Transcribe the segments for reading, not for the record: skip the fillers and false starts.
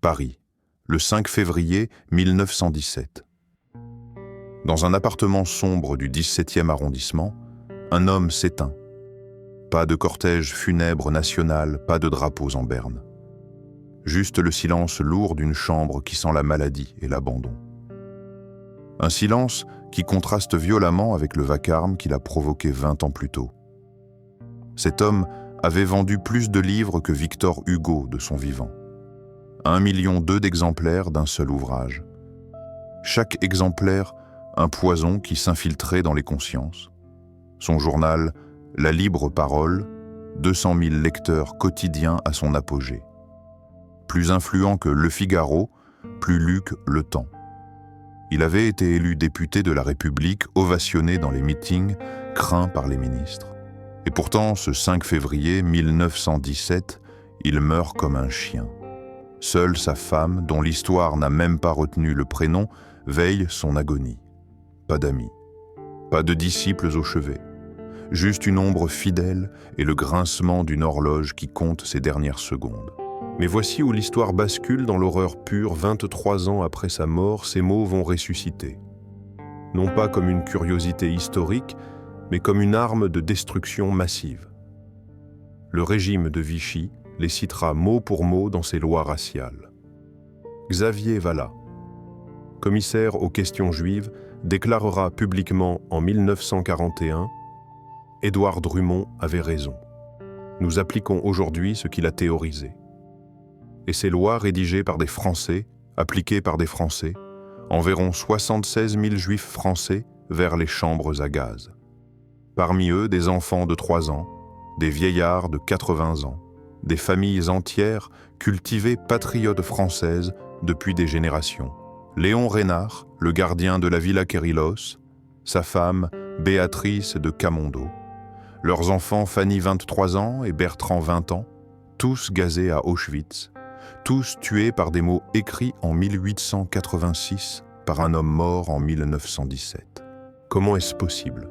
Paris, le 5 février 1917. Dans un appartement sombre du 17e arrondissement, un homme s'éteint. Pas de cortège funèbre national, pas de drapeaux en berne. Juste le silence lourd d'une chambre qui sent la maladie et l'abandon. Un silence qui contraste violemment avec le vacarme qu'il a provoqué 20 ans plus tôt. Cet homme avait vendu plus de livres que Victor Hugo de son vivant. 1,2 million d'exemplaires d'un seul ouvrage. Chaque exemplaire, un poison qui s'infiltrait dans les consciences. Son journal, La Libre Parole, 200 000 lecteurs quotidiens à son apogée. Plus influent que Le Figaro, plus lu que Le Temps. Il avait été élu député de la République, ovationné dans les meetings, craint par les ministres. Et pourtant, ce 5 février 1917, il meurt comme un chien. Seule sa femme, dont l'histoire n'a même pas retenu le prénom, veille son agonie. Pas d'amis, pas de disciples au chevet. Juste une ombre fidèle et le grincement d'une horloge qui compte ses dernières secondes. Mais voici où l'histoire bascule dans l'horreur pure. 23 ans après sa mort, ces mots vont ressusciter. Non pas comme une curiosité historique, mais comme une arme de destruction massive. Le régime de Vichy les citera mot pour mot dans ses lois raciales. Xavier Vallat, commissaire aux questions juives, déclarera publiquement en 1941 « Édouard Drumont avait raison. Nous appliquons aujourd'hui ce qu'il a théorisé. » Et ces lois rédigées par des Français, appliquées par des Français, enverront 76 000 Juifs français vers les chambres à gaz. Parmi eux, des enfants de 3 ans, des vieillards de 80 ans, des familles entières cultivées patriotes françaises depuis des générations. Léon Reynard, le gardien de la Villa Kérilos, sa femme Béatrice de Camondo, leurs enfants Fanny 23 ans et Bertrand 20 ans, tous gazés à Auschwitz, tous tués par des mots écrits en 1886 par un homme mort en 1917. Comment est-ce possible ?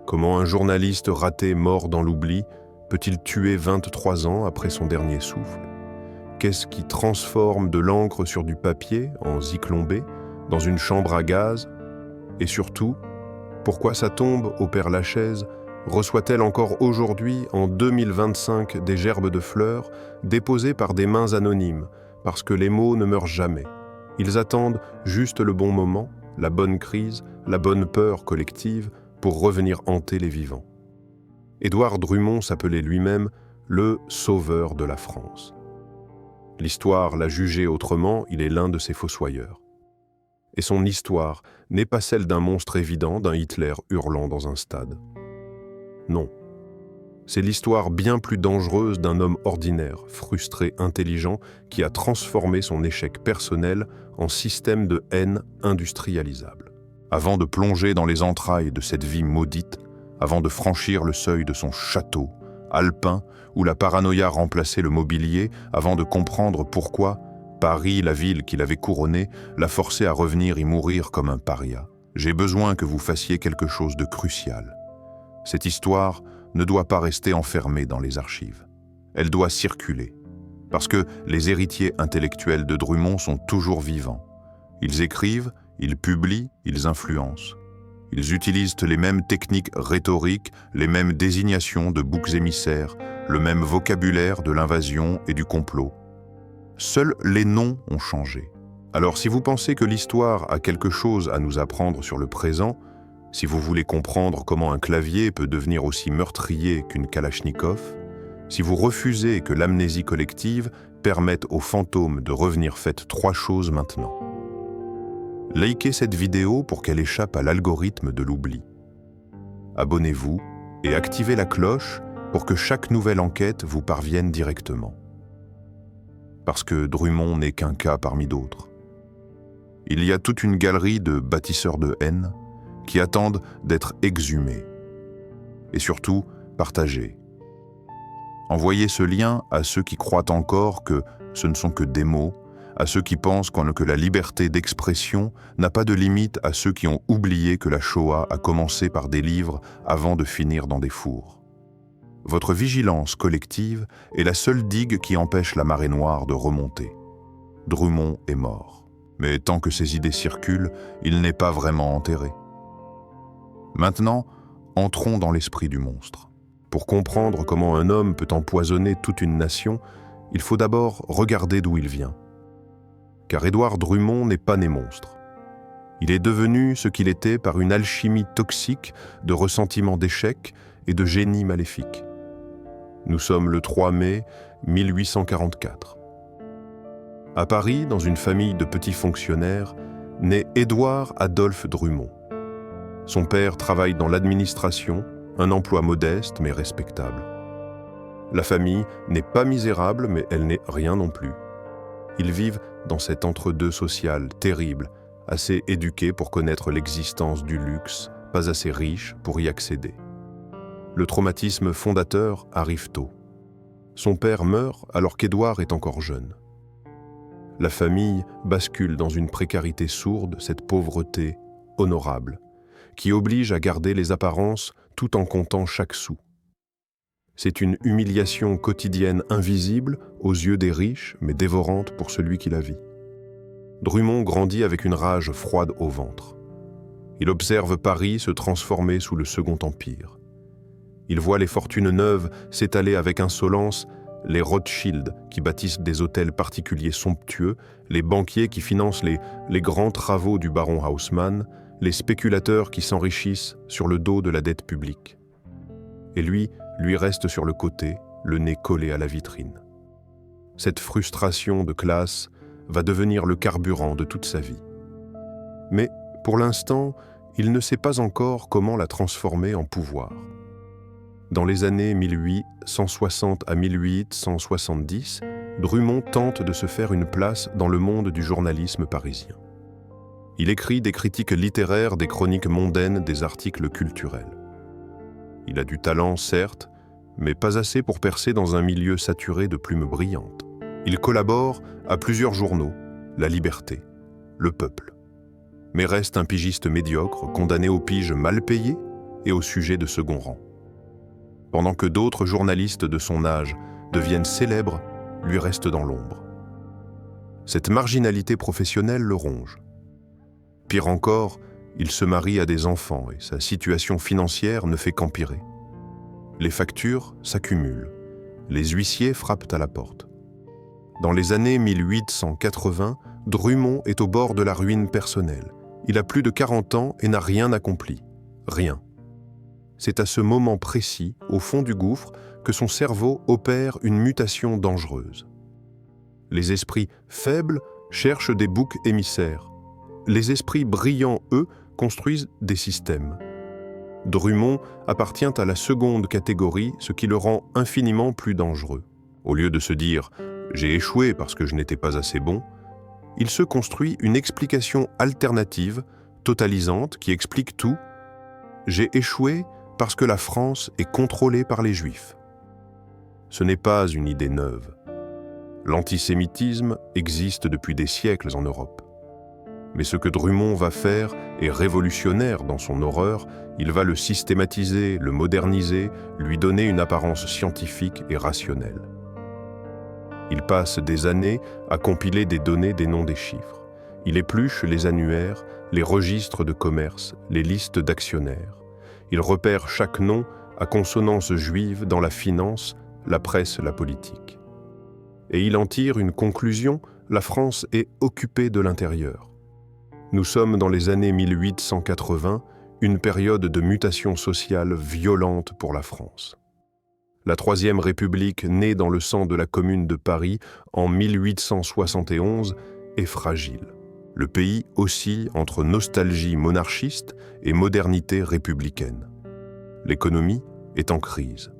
Comment un journaliste raté mort dans l'oubli peut-il tuer 23 ans après son dernier souffle ? Qu'est-ce qui transforme de l'encre sur du papier, en Zyklon B, dans une chambre à gaz ? Et surtout, pourquoi sa tombe, au Père-Lachaise, reçoit-elle encore aujourd'hui, en 2025, des gerbes de fleurs déposées par des mains anonymes, parce que les mots ne meurent jamais. Ils attendent juste le bon moment, la bonne crise, la bonne peur collective, pour revenir hanter les vivants. Édouard Drumont s'appelait lui-même le sauveur de la France. L'histoire l'a jugé autrement, il est l'un de ses fossoyeurs. Et son histoire n'est pas celle d'un monstre évident, d'un Hitler hurlant dans un stade. Non. C'est l'histoire bien plus dangereuse d'un homme ordinaire, frustré, intelligent, qui a transformé son échec personnel en système de haine industrialisable. Avant de plonger dans les entrailles de cette vie maudite, avant de franchir le seuil de son château, alpin, où la paranoïa remplaçait le mobilier, avant de comprendre pourquoi Paris, la ville qu'il avait couronnée, l'a forcé à revenir y mourir comme un paria. J'ai besoin que vous fassiez quelque chose de crucial. Cette histoire ne doit pas rester enfermée dans les archives. Elle doit circuler, parce que les héritiers intellectuels de Drumont sont toujours vivants. Ils écrivent, ils publient, ils influencent. Ils utilisent les mêmes techniques rhétoriques, les mêmes désignations de boucs émissaires, le même vocabulaire de l'invasion et du complot. Seuls les noms ont changé. Alors si vous pensez que l'histoire a quelque chose à nous apprendre sur le présent, si vous voulez comprendre comment un clavier peut devenir aussi meurtrier qu'une Kalachnikov, si vous refusez que l'amnésie collective permette aux fantômes de revenir, faites 3 choses maintenant. Likez cette vidéo pour qu'elle échappe à l'algorithme de l'oubli. Abonnez-vous et activez la cloche pour que chaque nouvelle enquête vous parvienne directement. Parce que Drumont n'est qu'un cas parmi d'autres. Il y a toute une galerie de bâtisseurs de haine qui attendent d'être exhumés. Et surtout, partagés. Envoyez ce lien à ceux qui croient encore que ce ne sont que des mots, à ceux qui pensent que la liberté d'expression n'a pas de limite, à ceux qui ont oublié que la Shoah a commencé par des livres avant de finir dans des fours. Votre vigilance collective est la seule digue qui empêche la marée noire de remonter. Drummond est mort. Mais tant que ces idées circulent, il n'est pas vraiment enterré. Maintenant, entrons dans l'esprit du monstre. Pour comprendre comment un homme peut empoisonner toute une nation, il faut d'abord regarder d'où il vient. Car Édouard Drummond n'est pas né monstre. Il est devenu ce qu'il était par une alchimie toxique de ressentiment d'échec et de génie maléfique. Nous sommes le 3 mai 1844. À Paris, dans une famille de petits fonctionnaires, naît Édouard Adolphe Drummond. Son père travaille dans l'administration, un emploi modeste mais respectable. La famille n'est pas misérable, mais elle n'est rien non plus. Ils vivent dans cet entre-deux social terrible, assez éduqués pour connaître l'existence du luxe, pas assez riches pour y accéder. Le traumatisme fondateur arrive tôt. Son père meurt alors qu'Édouard est encore jeune. La famille bascule dans une précarité sourde, cette pauvreté honorable, qui oblige à garder les apparences tout en comptant chaque sou. C'est une humiliation quotidienne invisible aux yeux des riches, mais dévorante pour celui qui la vit. Drummond grandit avec une rage froide au ventre. Il observe Paris se transformer sous le Second Empire. Il voit les fortunes neuves s'étaler avec insolence, les Rothschild qui bâtissent des hôtels particuliers somptueux, les banquiers qui financent les grands travaux du baron Haussmann, les spéculateurs qui s'enrichissent sur le dos de la dette publique. Et lui reste sur le côté, le nez collé à la vitrine. Cette frustration de classe va devenir le carburant de toute sa vie. Mais, pour l'instant, il ne sait pas encore comment la transformer en pouvoir. Dans les années 1860 à 1870, Drummond tente de se faire une place dans le monde du journalisme parisien. Il écrit des critiques littéraires, des chroniques mondaines, des articles culturels. Il a du talent, certes, mais pas assez pour percer dans un milieu saturé de plumes brillantes. Il collabore à plusieurs journaux, La Liberté, Le Peuple, mais reste un pigiste médiocre, condamné aux piges mal payées et au sujet de second rang. Pendant que d'autres journalistes de son âge deviennent célèbres, lui reste dans l'ombre. Cette marginalité professionnelle le ronge. Pire encore, il se marie à des enfants et sa situation financière ne fait qu'empirer. Les factures s'accumulent, les huissiers frappent à la porte. Dans les années 1880, Drummond est au bord de la ruine personnelle. Il a plus de 40 ans et n'a rien accompli. Rien. C'est à ce moment précis, au fond du gouffre, que son cerveau opère une mutation dangereuse. Les esprits faibles cherchent des boucs émissaires. Les esprits brillants, eux, construisent des systèmes. Drummond appartient à la seconde catégorie, ce qui le rend infiniment plus dangereux. Au lieu de se dire « j'ai échoué parce que je n'étais pas assez bon », il se construit une explication alternative, totalisante, qui explique tout. « J'ai échoué parce que la France est contrôlée par les Juifs ». Ce n'est pas une idée neuve. L'antisémitisme existe depuis des siècles en Europe. Mais ce que Drummond va faire est révolutionnaire dans son horreur. Il va le systématiser, le moderniser, lui donner une apparence scientifique et rationnelle. Il passe des années à compiler des données, des noms, des chiffres. Il épluche les annuaires, les registres de commerce, les listes d'actionnaires. Il repère chaque nom à consonance juive dans la finance, la presse, la politique. Et il en tire une conclusion, la France est occupée de l'intérieur. Nous sommes dans les années 1880, une période de mutation sociale violente pour la France. La Troisième République, née dans le sang de la Commune de Paris en 1871, est fragile. Le pays oscille entre nostalgie monarchiste et modernité républicaine. L'économie est en crise.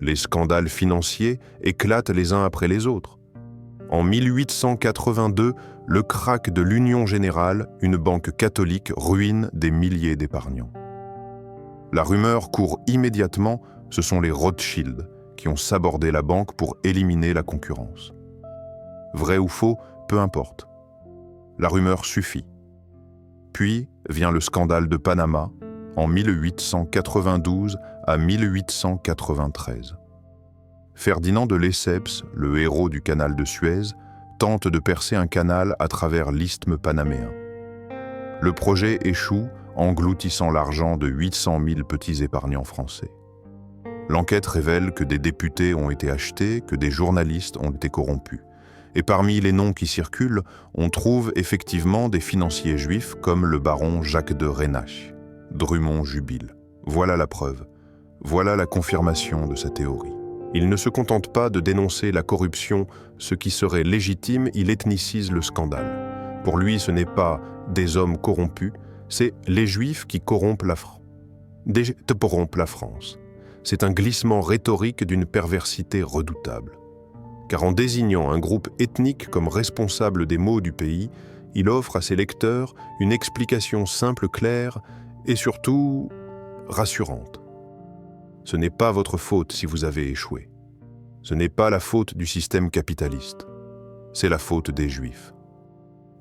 Les scandales financiers éclatent les uns après les autres. En 1882, le krach de l'Union Générale, une banque catholique, ruine des milliers d'épargnants. La rumeur court immédiatement, ce sont les Rothschild qui ont sabordé la banque pour éliminer la concurrence. Vrai ou faux, peu importe. La rumeur suffit. Puis vient le scandale de Panama en 1892 à 1893. Ferdinand de Lesseps, le héros du canal de Suez, tente de percer un canal à travers l'isthme panaméen. Le projet échoue, engloutissant l'argent de 800 000 petits épargnants français. L'enquête révèle que des députés ont été achetés, que des journalistes ont été corrompus. Et parmi les noms qui circulent, on trouve effectivement des financiers juifs comme le baron Jacques de Reynac. Drummond jubile. Voilà la preuve. Voilà la confirmation de sa théorie. Il ne se contente pas de dénoncer la corruption, ce qui serait légitime, il ethnicise le scandale. Pour lui, ce n'est pas des hommes corrompus, c'est les Juifs qui corrompent la France. C'est un glissement rhétorique d'une perversité redoutable. Car en désignant un groupe ethnique comme responsable des maux du pays, il offre à ses lecteurs une explication simple, claire et surtout rassurante. Ce n'est pas votre faute si vous avez échoué. Ce n'est pas la faute du système capitaliste. C'est la faute des Juifs.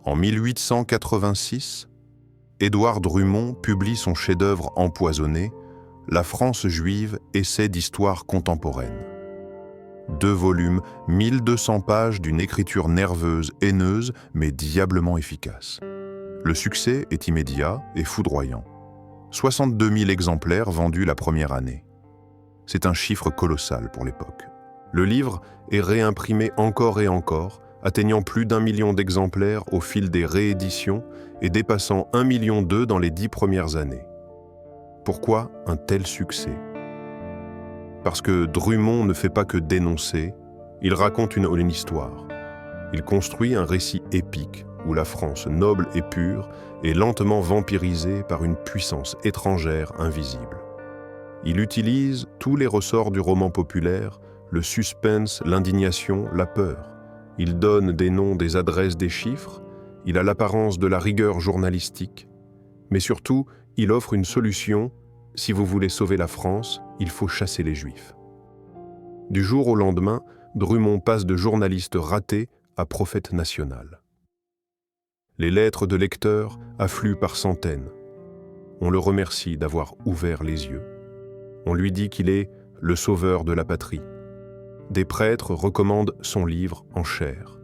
En 1886, Édouard Drummond publie son chef-d'œuvre empoisonné, La France juive, essai d'histoire contemporaine. 2 volumes, 1200 pages d'une écriture nerveuse, haineuse, mais diablement efficace. Le succès est immédiat et foudroyant. 62 000 exemplaires vendus la première année. C'est un chiffre colossal pour l'époque. Le livre est réimprimé encore et encore, atteignant plus d'1 million d'exemplaires au fil des rééditions et dépassant 1,2 million dans les 10 premières années. Pourquoi un tel succès ? Parce que Drummond ne fait pas que dénoncer, il raconte une histoire. Il construit un récit épique où la France noble et pure est lentement vampirisée par une puissance étrangère invisible. Il utilise tous les ressorts du roman populaire, le suspense, l'indignation, la peur. Il donne des noms, des adresses, des chiffres, il a l'apparence de la rigueur journalistique, mais surtout, il offre une solution. Si vous voulez sauver la France, il faut chasser les Juifs. Du jour au lendemain, Drummond passe de journaliste raté à prophète national. Les lettres de lecteurs affluent par centaines. On le remercie d'avoir ouvert les yeux. On lui dit qu'il est le sauveur de la patrie. Des prêtres recommandent son livre en chair.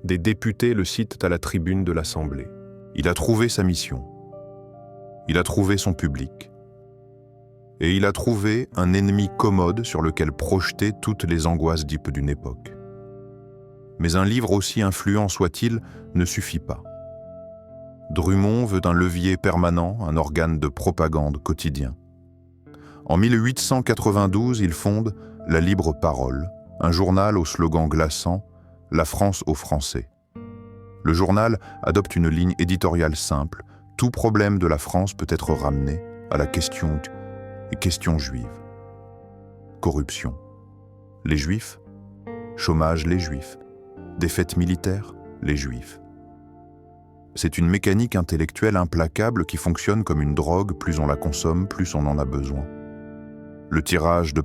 Des députés le citent à la tribune de l'Assemblée. Il a trouvé sa mission. Il a trouvé son public. Et il a trouvé un ennemi commode sur lequel projeter toutes les angoisses deep d'une époque. Mais un livre aussi influent soit-il ne suffit pas. Drummond veut un levier permanent, un organe de propagande quotidien. En 1892, il fonde La Libre Parole, un journal au slogan glaçant « La France aux Français ». Le journal adopte une ligne éditoriale simple, tout problème de la France peut être ramené à la question juive. Corruption. Les Juifs. Chômage, les Juifs. Défaite militaire, les Juifs. C'est une mécanique intellectuelle implacable qui fonctionne comme une drogue, plus on la consomme, plus on en a besoin. Le tirage de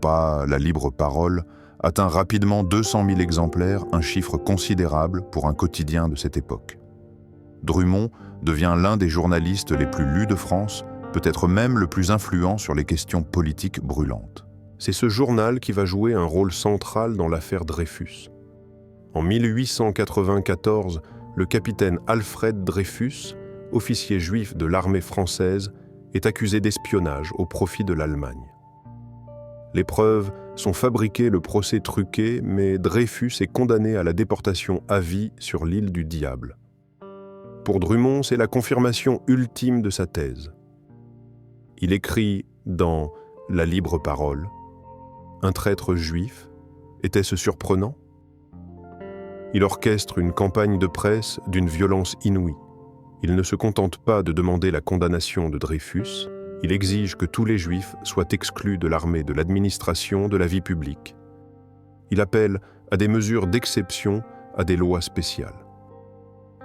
La Libre Parole atteint rapidement 200 000 exemplaires, un chiffre considérable pour un quotidien de cette époque. Drummond devient l'un des journalistes les plus lus de France, peut-être même le plus influent sur les questions politiques brûlantes. C'est ce journal qui va jouer un rôle central dans l'affaire Dreyfus. En 1894, le capitaine Alfred Dreyfus, officier juif de l'armée française, est accusé d'espionnage au profit de l'Allemagne. Les preuves sont fabriquées, le procès truqué, mais Dreyfus est condamné à la déportation à vie sur l'île du Diable. Pour Drummond, c'est la confirmation ultime de sa thèse. Il écrit dans La Libre Parole « Un traître juif, était-ce surprenant ?» Il orchestre une campagne de presse d'une violence inouïe. Il ne se contente pas de demander la condamnation de Dreyfus, il exige que tous les Juifs soient exclus de l'armée, de l'administration, de la vie publique. Il appelle à des mesures d'exception, à des lois spéciales.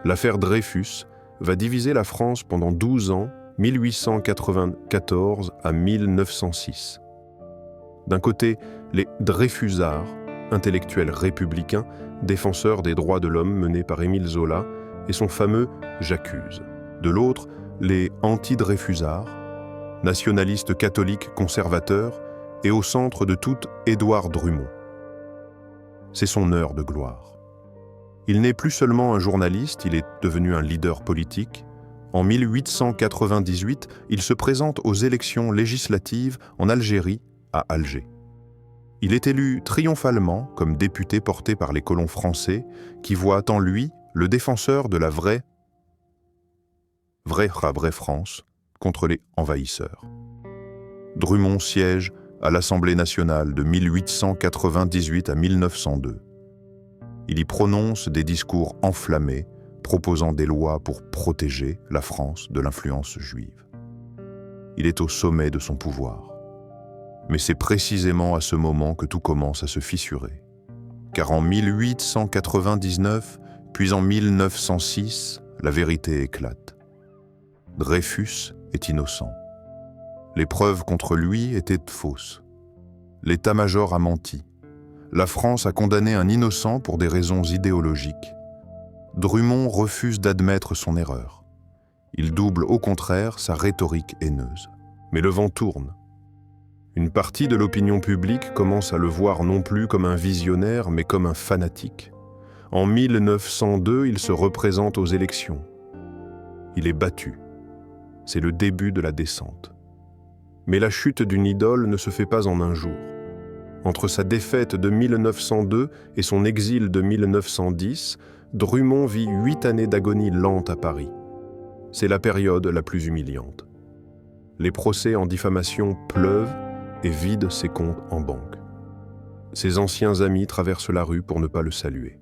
L'affaire Dreyfus va diviser la France pendant 12 ans, 1894 à 1906. D'un côté, les Dreyfusards, intellectuels républicains, défenseurs des droits de l'homme menés par Émile Zola et son fameux « J'accuse ». De l'autre, les anti-Dreyfusards, nationalistes catholiques conservateurs et au centre de tout Édouard Drummond. C'est son heure de gloire. Il n'est plus seulement un journaliste, il est devenu un leader politique. En 1898, il se présente aux élections législatives en Algérie, à Alger. Il est élu triomphalement comme député porté par les colons français qui voient en lui le défenseur de la vraie France contre les envahisseurs. Drummond siège à l'Assemblée nationale de 1898 à 1902. Il y prononce des discours enflammés, proposant des lois pour protéger la France de l'influence juive. Il est au sommet de son pouvoir. Mais c'est précisément à ce moment que tout commence à se fissurer. Car en 1899, puis en 1906, la vérité éclate. Dreyfus est innocent. Les preuves contre lui étaient fausses. L'état-major a menti. La France a condamné un innocent pour des raisons idéologiques. Drummond refuse d'admettre son erreur. Il double au contraire sa rhétorique haineuse. Mais le vent tourne. Une partie de l'opinion publique commence à le voir non plus comme un visionnaire, mais comme un fanatique. En 1902, il se représente aux élections. Il est battu. C'est le début de la descente. Mais la chute d'une idole ne se fait pas en un jour. Entre sa défaite de 1902 et son exil de 1910, Drummond vit 8 années d'agonie lente à Paris. C'est la période la plus humiliante. Les procès en diffamation pleuvent et vident ses comptes en banque. Ses anciens amis traversent la rue pour ne pas le saluer.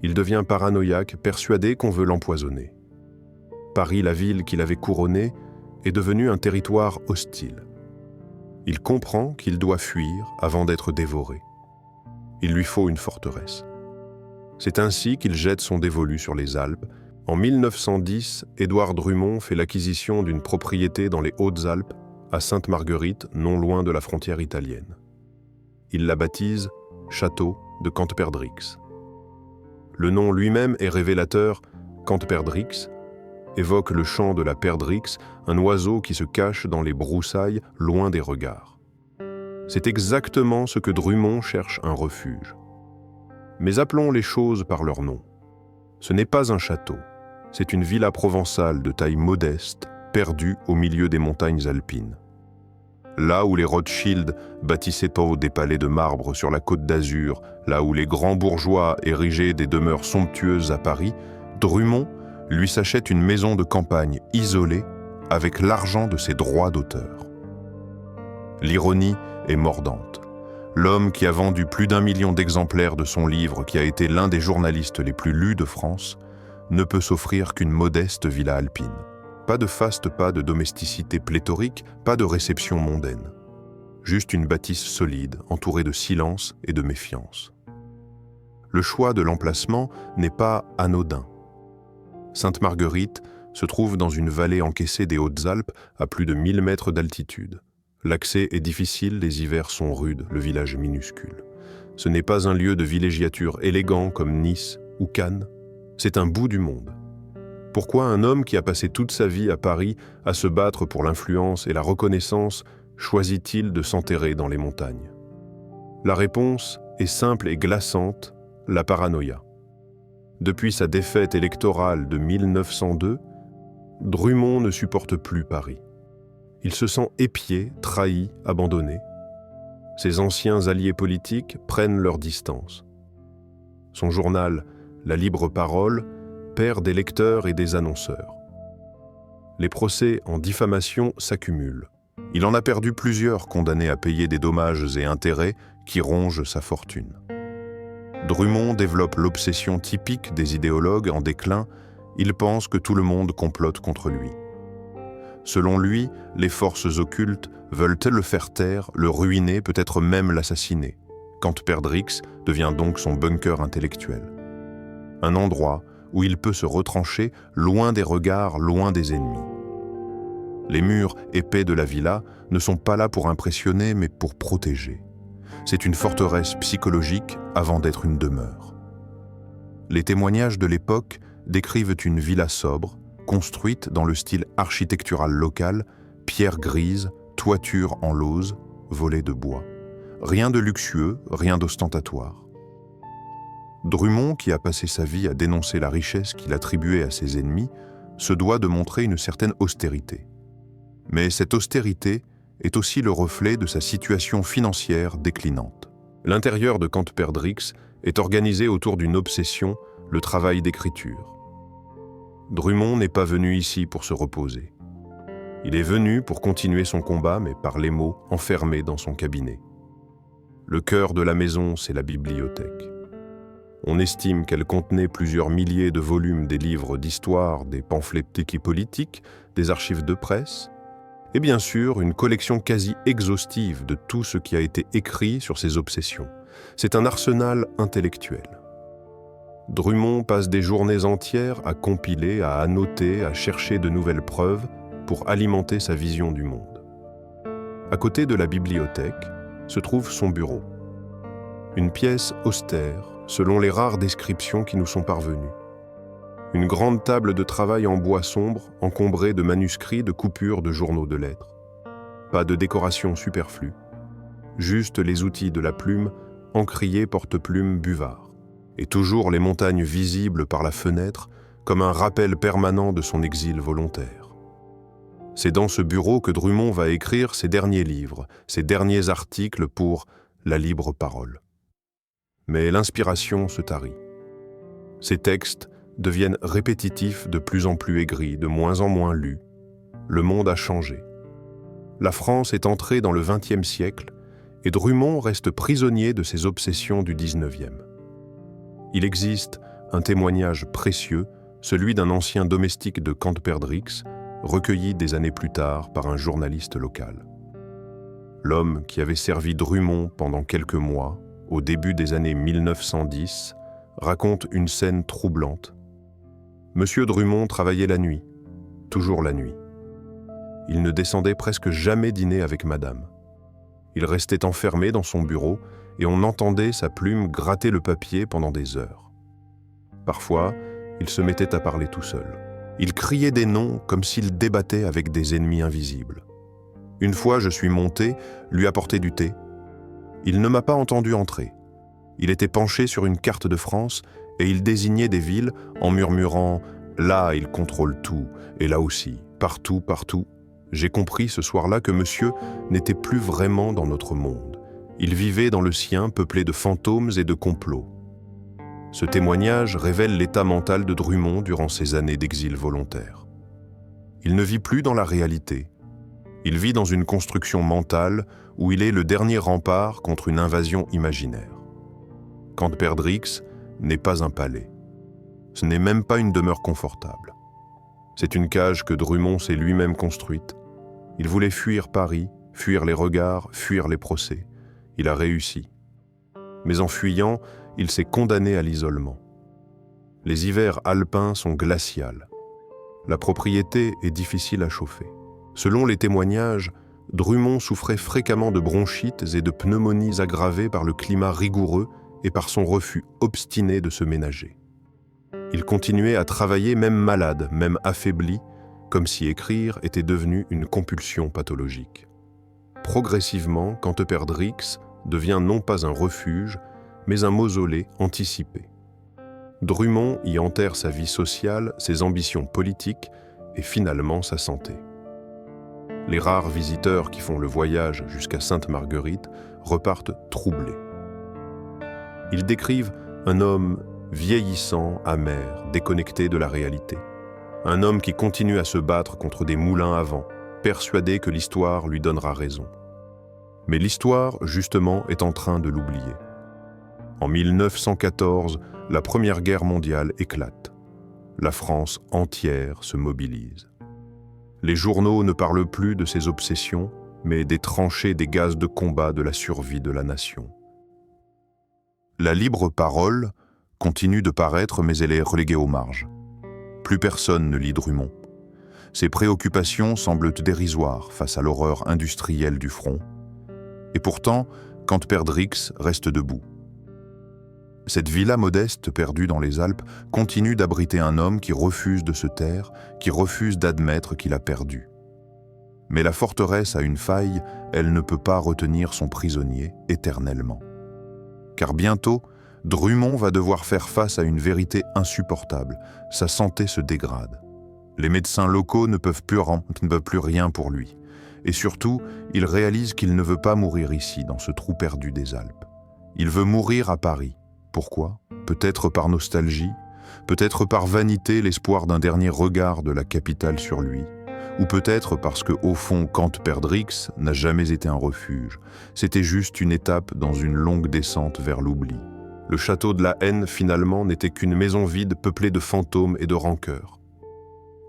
Il devient paranoïaque, persuadé qu'on veut l'empoisonner. Paris, la ville qu'il avait couronnée, est devenue un territoire hostile. Il comprend qu'il doit fuir avant d'être dévoré. Il lui faut une forteresse. C'est ainsi qu'il jette son dévolu sur les Alpes. En 1910, Édouard Drummond fait l'acquisition d'une propriété dans les Hautes-Alpes, à Sainte-Marguerite, non loin de la frontière italienne. Il la baptise Château de Cantperdrix. Le nom lui-même est révélateur. Cantperdrix évoque le chant de la perdrix, un oiseau qui se cache dans les broussailles, loin des regards. C'est exactement ce que Drummond cherche un refuge. Mais appelons les choses par leur nom. Ce n'est pas un château, c'est une villa provençale de taille modeste, perdue au milieu des montagnes alpines. Là où les Rothschild bâtissaient tôt des palais de marbre sur la côte d'Azur, là où les grands bourgeois érigeaient des demeures somptueuses à Paris, Drummond lui s'achète une maison de campagne isolée avec l'argent de ses droits d'auteur. L'ironie est mordante. L'homme qui a vendu plus d'1 million d'exemplaires de son livre, qui a été l'un des journalistes les plus lus de France, ne peut s'offrir qu'une modeste villa alpine. Pas de faste pas de domesticité pléthorique, pas de réception mondaine. Juste une bâtisse solide, entourée de silence et de méfiance. Le choix de l'emplacement n'est pas anodin. Sainte-Marguerite se trouve dans une vallée encaissée des Hautes-Alpes à plus de 1000 mètres d'altitude. L'accès est difficile, les hivers sont rudes, le village est minuscule. Ce n'est pas un lieu de villégiature élégant comme Nice ou Cannes, c'est un bout du monde. Pourquoi un homme qui a passé toute sa vie à Paris à se battre pour l'influence et la reconnaissance choisit-il de s'enterrer dans les montagnes? La réponse est simple et glaçante, la paranoïa. Depuis sa défaite électorale de 1902, Drummond ne supporte plus Paris. Il se sent épié, trahi, abandonné. Ses anciens alliés politiques prennent leur distance. Son journal, La Libre Parole, perd des lecteurs et des annonceurs. Les procès en diffamation s'accumulent. Il en a perdu plusieurs condamnés à payer des dommages et intérêts qui rongent sa fortune. Drummond développe l'obsession typique des idéologues en déclin. Il pense que tout le monde complote contre lui. Selon lui, les forces occultes veulent le faire taire, le ruiner, peut-être même l'assassiner. Cantperdrix devient donc son bunker intellectuel. Un endroit où il peut se retrancher, loin des regards, loin des ennemis. Les murs épais de la villa ne sont pas là pour impressionner, mais pour protéger. C'est une forteresse psychologique avant d'être une demeure. Les témoignages de l'époque décrivent une villa sobre, construite dans le style architectural local, pierre grise, toiture en lauze, volets de bois. Rien de luxueux, rien d'ostentatoire. Drummond, qui a passé sa vie à dénoncer la richesse qu'il attribuait à ses ennemis, se doit de montrer une certaine austérité. Mais cette austérité est aussi le reflet de sa situation financière déclinante. L'intérieur de Camp Perdrix est organisé autour d'une obsession, le travail d'écriture. Drummond n'est pas venu ici pour se reposer. Il est venu pour continuer son combat, mais par les mots, enfermé dans son cabinet. Le cœur de la maison, c'est la bibliothèque. On estime qu'elle contenait plusieurs milliers de volumes des livres d'histoire, des pamphlets politiques, des archives de presse, et bien sûr une collection quasi exhaustive de tout ce qui a été écrit sur ses obsessions. C'est un arsenal intellectuel. Drummond passe des journées entières à compiler, à annoter, à chercher de nouvelles preuves pour alimenter sa vision du monde. À côté de la bibliothèque se trouve son bureau. Une pièce austère, selon les rares descriptions qui nous sont parvenues. Une grande table de travail en bois sombre, encombrée de manuscrits, de coupures de journaux de lettres. Pas de décoration superflue. Juste les outils de la plume, encrier porte-plume buvard. Et toujours les montagnes visibles par la fenêtre, comme un rappel permanent de son exil volontaire. C'est dans ce bureau que Drummond va écrire ses derniers livres, ses derniers articles pour la libre parole. Mais l'inspiration se tarit. Ces textes deviennent répétitifs, de plus en plus aigris, de moins en moins lus. Le monde a changé. La France est entrée dans le XXe siècle et Drummond reste prisonnier de ses obsessions du XIXe. Il existe un témoignage précieux, celui d'un ancien domestique de Camp Perdrix, recueilli des années plus tard par un journaliste local. L'homme qui avait servi Drummond pendant quelques mois, au début des années 1910, raconte une scène troublante. Monsieur Drummond travaillait la nuit, toujours la nuit. Il ne descendait presque jamais dîner avec madame. Il restait enfermé dans son bureau et on entendait sa plume gratter le papier pendant des heures. Parfois, il se mettait à parler tout seul. Il criait des noms comme s'il débattait avec des ennemis invisibles. Une fois, je suis monté, lui apporter du thé. Il ne m'a pas entendu entrer. Il était penché sur une carte de France et il désignait des villes en murmurant « Là, il contrôle tout, et là aussi, partout, partout ». J'ai compris ce soir-là que monsieur n'était plus vraiment dans notre monde. Il vivait dans le sien, peuplé de fantômes et de complots. Ce témoignage révèle l'état mental de Drummond durant ses années d'exil volontaire. Il ne vit plus dans la réalité. Il vit dans une construction mentale où il est le dernier rempart contre une invasion imaginaire. Camp Perdrix n'est pas un palais. Ce n'est même pas une demeure confortable. C'est une cage que Drummond s'est lui-même construite. Il voulait fuir Paris, fuir les regards, fuir les procès. Il a réussi. Mais en fuyant, il s'est condamné à l'isolement. Les hivers alpins sont glacials. La propriété est difficile à chauffer. Selon les témoignages, Drummond souffrait fréquemment de bronchites et de pneumonies aggravées par le climat rigoureux et par son refus obstiné de se ménager. Il continuait à travailler même malade, même affaibli, comme si écrire était devenu une compulsion pathologique. Progressivement, Camp Perdrix devient non pas un refuge, mais un mausolée anticipé. Drummond y enterre sa vie sociale, ses ambitions politiques et finalement sa santé. Les rares visiteurs qui font le voyage jusqu'à Sainte-Marguerite repartent troublés. Ils décrivent un homme vieillissant, amer, déconnecté de la réalité. Un homme qui continue à se battre contre des moulins à vent, persuadé que l'histoire lui donnera raison. Mais l'histoire, justement, est en train de l'oublier. En 1914, la Première Guerre mondiale éclate. La France entière se mobilise. Les journaux ne parlent plus de ses obsessions, mais des tranchées des gaz de combat de la survie de la nation. La libre parole continue de paraître, mais elle est reléguée aux marges. Plus personne ne lit Drummond. Ses préoccupations semblent dérisoires face à l'horreur industrielle du front. Et pourtant, Camp Perdrix reste debout. Cette villa modeste perdue dans les Alpes continue d'abriter un homme qui refuse de se taire, qui refuse d'admettre qu'il a perdu. Mais la forteresse a une faille, elle ne peut pas retenir son prisonnier éternellement. Car bientôt, Drummond va devoir faire face à une vérité insupportable. Sa santé se dégrade. Les médecins locaux ne peuvent plus rien pour lui. Et surtout, il réalise qu'il ne veut pas mourir ici, dans ce trou perdu des Alpes. Il veut mourir à Paris. Pourquoi? Peut-être par nostalgie, peut-être par vanité, l'espoir d'un dernier regard de la capitale sur lui, ou peut-être parce que, au fond, Camp Perdrix n'a jamais été un refuge. C'était juste une étape dans une longue descente vers l'oubli. Le château de la haine, finalement, n'était qu'une maison vide peuplée de fantômes et de rancœurs.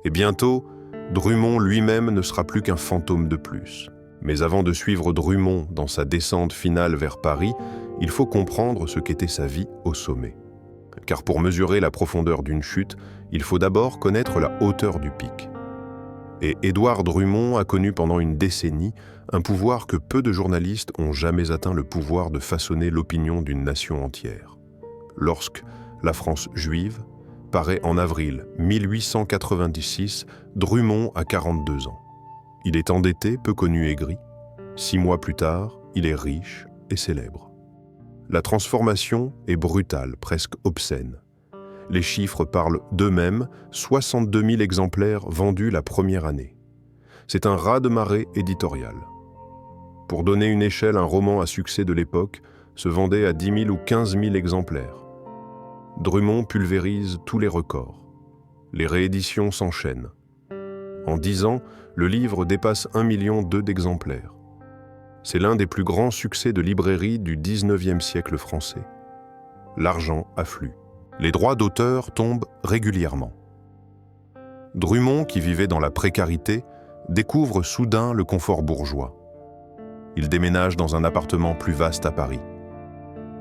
Et bientôt, Drummond lui-même ne sera plus qu'un fantôme de plus. Mais avant de suivre Drummond dans sa descente finale vers Paris, il faut comprendre ce qu'était sa vie au sommet. Car pour mesurer la profondeur d'une chute, il faut d'abord connaître la hauteur du pic. Et Édouard Drummond a connu pendant une décennie un pouvoir que peu de journalistes ont jamais atteint, le pouvoir de façonner l'opinion d'une nation entière. Lorsque La France juive paraît en avril 1896, Drummond a 42 ans. Il est endetté, peu connu et gris. 6 mois plus tard, il est riche et célèbre. La transformation est brutale, presque obscène. Les chiffres parlent d'eux-mêmes, 62 000 exemplaires vendus la première année. C'est un raz-de-marée éditorial. Pour donner une échelle, un roman à succès de l'époque se vendait à 10 000 ou 15 000 exemplaires. Drummond pulvérise tous les records. Les rééditions s'enchaînent. En 10 ans, le livre dépasse 1,2 million d'exemplaires. C'est l'un des plus grands succès de librairie du XIXe siècle français. L'argent afflue. Les droits d'auteur tombent régulièrement. Drummond, qui vivait dans la précarité, découvre soudain le confort bourgeois. Il déménage dans un appartement plus vaste à Paris.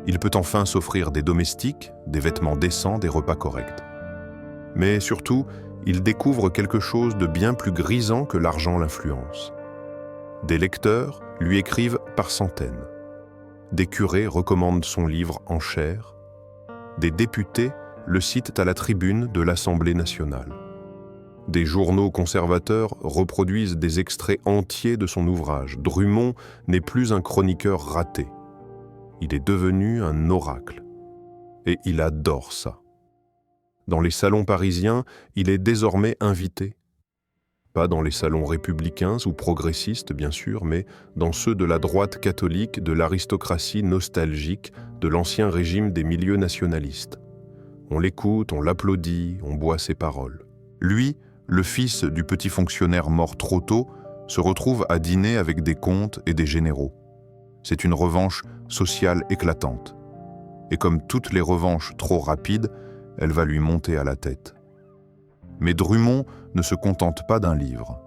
Il peut enfin s'offrir des domestiques, des vêtements décents, des repas corrects. Mais surtout, il découvre quelque chose de bien plus grisant que l'argent l'influence. Des lecteurs lui écrivent par centaines. Des curés recommandent son livre en chaire. Des députés le citent à la tribune de l'Assemblée nationale. Des journaux conservateurs reproduisent des extraits entiers de son ouvrage. Drummond n'est plus un chroniqueur raté. Il est devenu un oracle. Et il adore ça. Dans les salons parisiens, il est désormais invité. Pas dans les salons républicains ou progressistes, bien sûr, mais dans ceux de la droite catholique, de l'aristocratie nostalgique, de l'ancien régime des milieux nationalistes. On l'écoute, on l'applaudit, on boit ses paroles. Lui, le fils du petit fonctionnaire mort trop tôt, se retrouve à dîner avec des comtes et des généraux. C'est une revanche sociale éclatante. Et comme toutes les revanches trop rapides, elle va lui monter à la tête. Mais Drummond ne se contente pas d'un livre.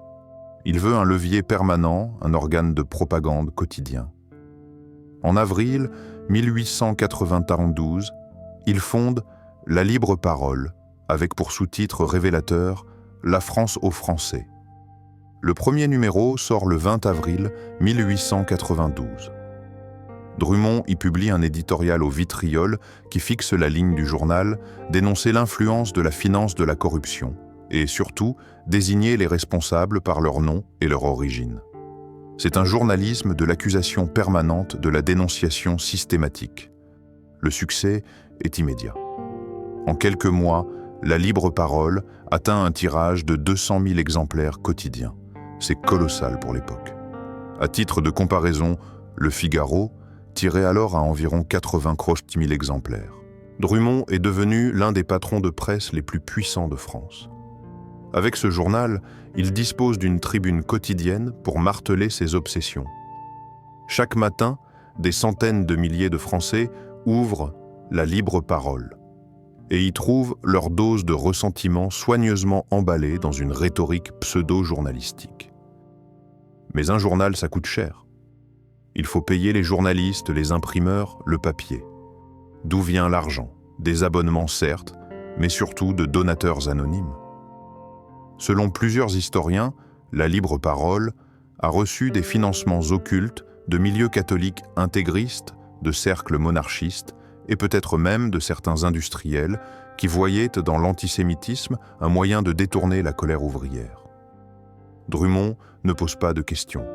Il veut un levier permanent, un organe de propagande quotidien. En avril 1892, il fonde La Libre Parole, avec pour sous-titre révélateur « La France aux Français ». Le premier numéro sort le 20 avril 1892. Drummond y publie un éditorial au vitriol qui fixe la ligne du journal, dénoncer l'influence de la finance de la corruption et surtout désigner les responsables par leur nom et leur origine. C'est un journalisme de l'accusation permanente, de la dénonciation systématique. Le succès est immédiat. En quelques mois, La Libre Parole atteint un tirage de 200 000 exemplaires quotidiens. C'est colossal pour l'époque. À titre de comparaison, Le Figaro tirait alors à environ 80 000 exemplaires. Drummond est devenu l'un des patrons de presse les plus puissants de France. Avec ce journal, il dispose d'une tribune quotidienne pour marteler ses obsessions. Chaque matin, des centaines de milliers de Français ouvrent La Libre Parole et y trouvent leur dose de ressentiment soigneusement emballée dans une rhétorique pseudo-journalistique. Mais un journal, ça coûte cher. Il faut payer les journalistes, les imprimeurs, le papier. D'où vient l'argent? Des abonnements certes, mais surtout de donateurs anonymes. Selon plusieurs historiens, La Libre Parole a reçu des financements occultes de milieux catholiques intégristes, de cercles monarchistes et peut-être même de certains industriels qui voyaient dans l'antisémitisme un moyen de détourner la colère ouvrière. Drummond ne pose pas de questions.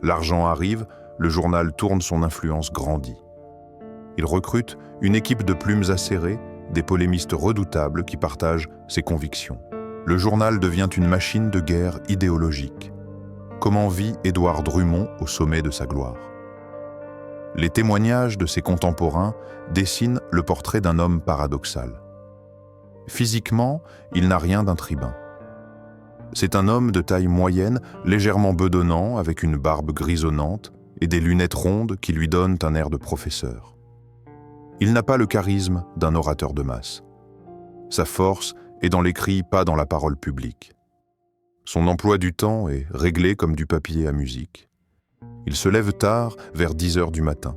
L'argent arrive, le journal tourne, son influence grandit. Il recrute une équipe de plumes acérées, des polémistes redoutables qui partagent ses convictions. Le journal devient une machine de guerre idéologique. Comment vit Édouard Drumont au sommet de sa gloire? Les témoignages de ses contemporains dessinent le portrait d'un homme paradoxal. Physiquement, il n'a rien d'un tribun. C'est un homme de taille moyenne, légèrement bedonnant, avec une barbe grisonnante et des lunettes rondes qui lui donnent un air de professeur. Il n'a pas le charisme d'un orateur de masse. Sa force est dans l'écrit, pas dans la parole publique. Son emploi du temps est réglé comme du papier à musique. Il se lève tard, vers 10 heures du matin.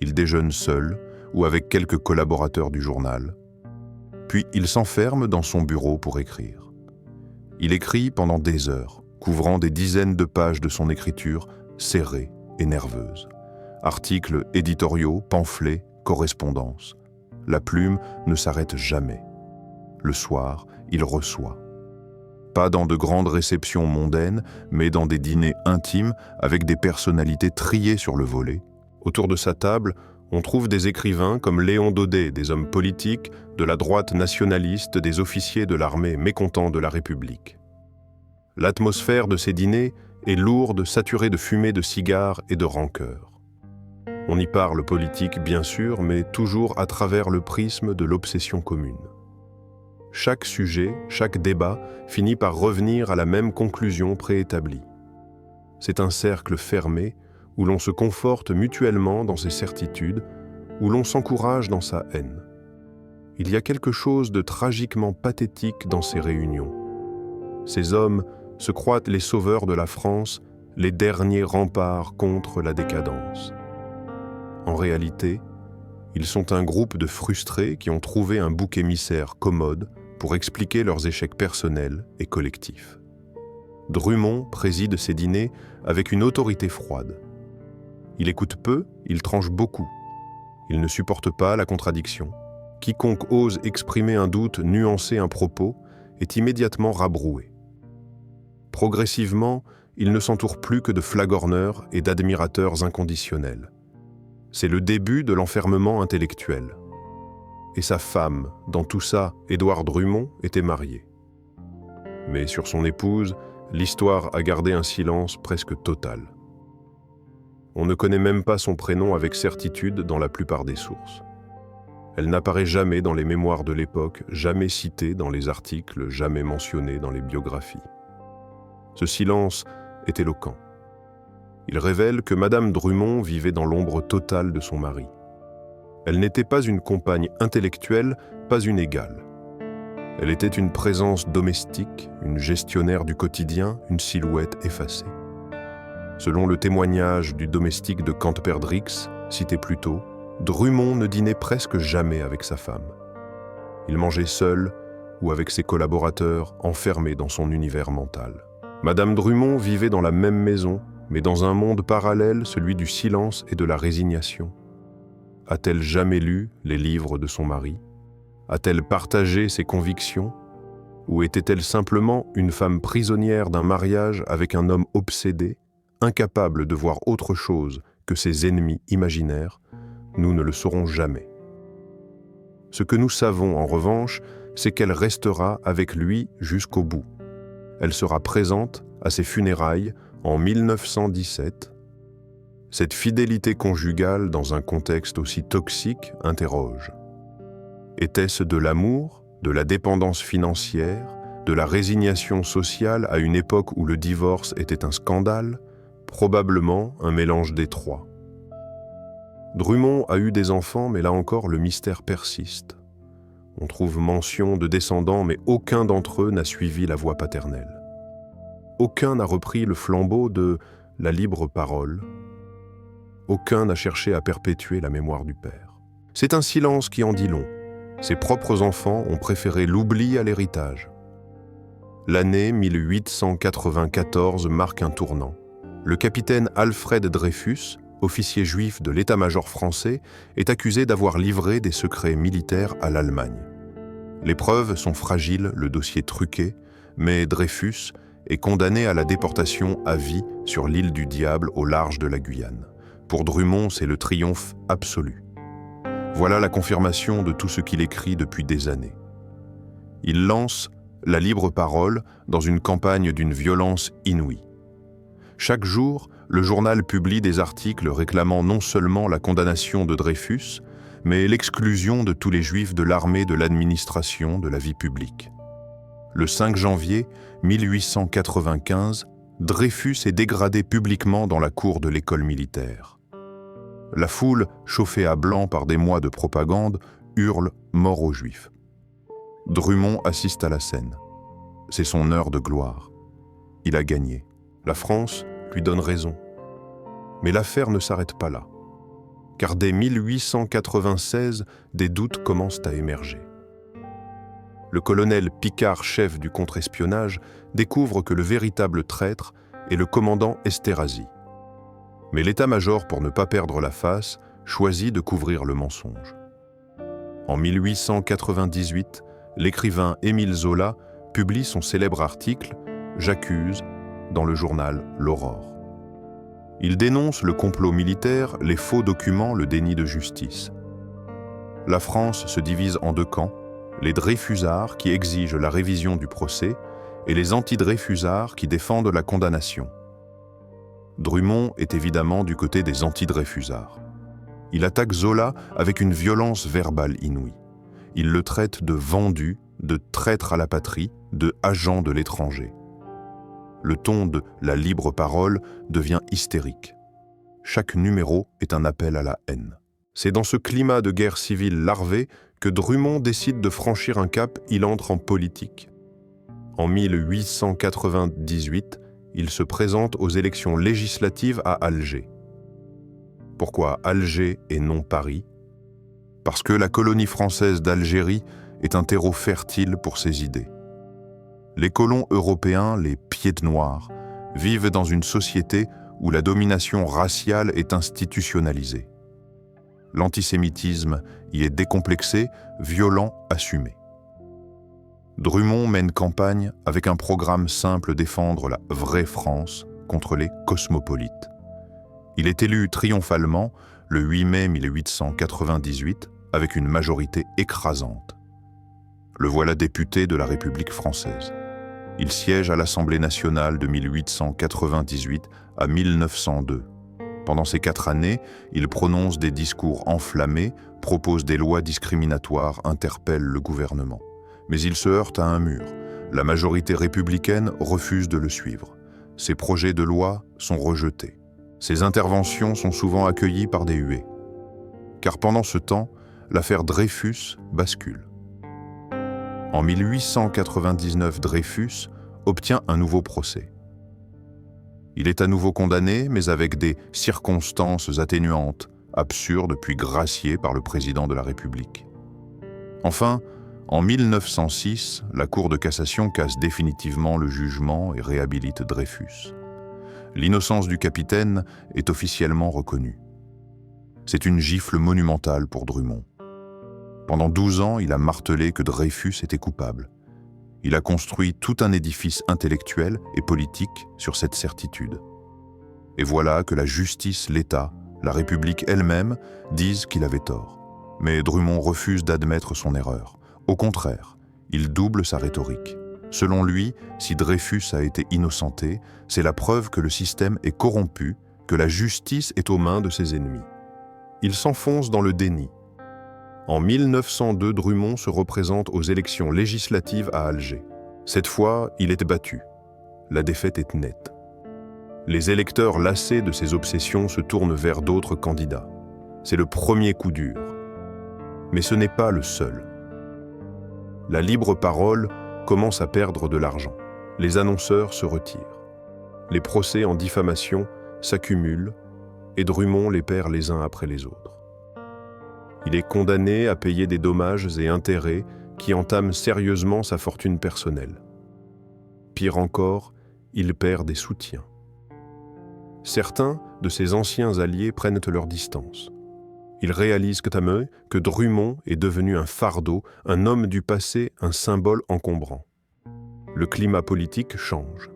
Il déjeune seul ou avec quelques collaborateurs du journal. Puis il s'enferme dans son bureau pour écrire. Il écrit pendant des heures, couvrant des dizaines de pages de son écriture serrée et nerveuse. Articles éditoriaux, pamphlets, correspondances. La plume ne s'arrête jamais. Le soir, il reçoit. Pas dans de grandes réceptions mondaines, mais dans des dîners intimes avec des personnalités triées sur le volet. Autour de sa table, on trouve des écrivains comme Léon Daudet, des hommes politiques, de la droite nationaliste, des officiers de l'armée mécontents de la République. L'atmosphère de ces dîners est lourde, saturée de fumée de cigares et de rancœur. On y parle politique, bien sûr, mais toujours à travers le prisme de l'obsession commune. Chaque sujet, chaque débat finit par revenir à la même conclusion préétablie. C'est un cercle fermé où l'on se conforte mutuellement dans ses certitudes, où l'on s'encourage dans sa haine. Il y a quelque chose de tragiquement pathétique dans ces réunions. Ces hommes se croient les sauveurs de la France, les derniers remparts contre la décadence. En réalité, ils sont un groupe de frustrés qui ont trouvé un bouc émissaire commode pour expliquer leurs échecs personnels et collectifs. Drumont préside ces dîners avec une autorité froide. Il écoute peu, il tranche beaucoup. Il ne supporte pas la contradiction. Quiconque ose exprimer un doute, nuancer un propos, est immédiatement rabroué. Progressivement, il ne s'entoure plus que de flagorneurs et d'admirateurs inconditionnels. C'est le début de l'enfermement intellectuel. Et sa femme, dans tout ça, Édouard Drumont, était marié. Mais sur son épouse, l'histoire a gardé un silence presque total. On ne connaît même pas son prénom avec certitude dans la plupart des sources. Elle n'apparaît jamais dans les mémoires de l'époque, jamais citée dans les articles, jamais mentionnée dans les biographies. Ce silence est éloquent. Il révèle que Madame Drumont vivait dans l'ombre totale de son mari. Elle n'était pas une compagne intellectuelle, pas une égale. Elle était une présence domestique, une gestionnaire du quotidien, une silhouette effacée. Selon le témoignage du domestique de Cantperdrix, cité plus tôt, Drumont ne dînait presque jamais avec sa femme. Il mangeait seul ou avec ses collaborateurs, enfermé dans son univers mental. Madame Drumont vivait dans la même maison, mais dans un monde parallèle, celui du silence et de la résignation. A-t-elle jamais lu les livres de son mari? A-t-elle partagé ses convictions? Ou était-elle simplement une femme prisonnière d'un mariage avec un homme obsédé, incapable de voir autre chose que ses ennemis imaginaires? Nous ne le saurons jamais. Ce que nous savons en revanche, c'est qu'elle restera avec lui jusqu'au bout. Elle sera présente à ses funérailles en 1917. Cette fidélité conjugale dans un contexte aussi toxique interroge. Était-ce de l'amour, de la dépendance financière, de la résignation sociale à une époque où le divorce était un scandale? Probablement un mélange des trois. Drumont a eu des enfants, mais là encore le mystère persiste. On trouve mention de descendants, mais aucun d'entre eux n'a suivi la voie paternelle. Aucun n'a repris le flambeau de la libre parole. Aucun n'a cherché à perpétuer la mémoire du père. C'est un silence qui en dit long. Ses propres enfants ont préféré l'oubli à l'héritage. L'année 1894 marque un tournant. Le capitaine Alfred Dreyfus, officier juif de l'état-major français, est accusé d'avoir livré des secrets militaires à l'Allemagne. Les preuves sont fragiles, le dossier truqué, mais Dreyfus est condamné à la déportation à vie sur l'île du Diable au large de la Guyane. Pour Drumont, c'est le triomphe absolu. Voilà la confirmation de tout ce qu'il écrit depuis des années. Il lance la libre parole dans une campagne d'une violence inouïe. Chaque jour, le journal publie des articles réclamant non seulement la condamnation de Dreyfus, mais l'exclusion de tous les Juifs de l'armée de l'administration de la vie publique. Le 5 janvier 1895, Dreyfus est dégradé publiquement dans la cour de l'école militaire. La foule, chauffée à blanc par des mois de propagande, hurle « Mort aux Juifs ». Drummond assiste à la scène. C'est son heure de gloire. Il a gagné. La France lui donne raison. Mais l'affaire ne s'arrête pas là. Car dès 1896, des doutes commencent à émerger. Le colonel Picard, chef du contre-espionnage, découvre que le véritable traître est le commandant Esterhazy. Mais l'état-major, pour ne pas perdre la face, choisit de couvrir le mensonge. En 1898, l'écrivain Émile Zola publie son célèbre article « J'accuse » dans le journal L'Aurore. Il dénonce le complot militaire, les faux documents, le déni de justice. La France se divise en deux camps, les Dreyfusards qui exigent la révision du procès et les anti-Dreyfusards qui défendent la condamnation. Drummond est évidemment du côté des anti-Dreyfusards. Il attaque Zola avec une violence verbale inouïe. Il le traite de vendu, de traître à la patrie, de agent de l'étranger. Le ton de la libre parole devient hystérique. Chaque numéro est un appel à la haine. C'est dans ce climat de guerre civile larvée que Drummond décide de franchir un cap, il entre en politique. En 1898, il se présente aux élections législatives à Alger. Pourquoi Alger et non Paris? Parce que la colonie française d'Algérie est un terreau fertile pour ses idées. Les colons européens, les pieds noirs, vivent dans une société où la domination raciale est institutionnalisée. L'antisémitisme y est décomplexé, violent, assumé. Drummond mène campagne avec un programme simple: défendre la vraie France contre les cosmopolites. Il est élu triomphalement le 8 mai 1898 avec une majorité écrasante. Le voilà député de la République française. Il siège à l'Assemblée nationale de 1898 à 1902. Pendant ces 4 années, il prononce des discours enflammés, propose des lois discriminatoires, interpelle le gouvernement. Mais il se heurte à un mur. La majorité républicaine refuse de le suivre. Ses projets de loi sont rejetés. Ses interventions sont souvent accueillies par des huées. Car pendant ce temps, l'affaire Dreyfus bascule. En 1899, Dreyfus obtient un nouveau procès. Il est à nouveau condamné, mais avec des circonstances atténuantes, absurdes puis graciées par le président de la République. Enfin, en 1906, la Cour de cassation casse définitivement le jugement et réhabilite Dreyfus. L'innocence du capitaine est officiellement reconnue. C'est une gifle monumentale pour Drummond. Pendant 12 ans, il a martelé que Dreyfus était coupable. Il a construit tout un édifice intellectuel et politique sur cette certitude. Et voilà que la justice, l'État, la République elle-même disent qu'il avait tort. Mais Drummond refuse d'admettre son erreur. Au contraire, il double sa rhétorique. Selon lui, si Dreyfus a été innocenté, c'est la preuve que le système est corrompu, que la justice est aux mains de ses ennemis. Il s'enfonce dans le déni. En 1902, Drummond se représente aux élections législatives à Alger. Cette fois, il est battu. La défaite est nette. Les électeurs lassés de ses obsessions se tournent vers d'autres candidats. C'est le premier coup dur. Mais ce n'est pas le seul. La libre parole commence à perdre de l'argent. Les annonceurs se retirent. Les procès en diffamation s'accumulent et Drummond les perd les uns après les autres. Il est condamné à payer des dommages et intérêts qui entament sérieusement sa fortune personnelle. Pire encore, il perd des soutiens. Certains de ses anciens alliés prennent leur distance. Ils réalisent que Drummond est devenu un fardeau, un homme du passé, un symbole encombrant. Le climat politique change.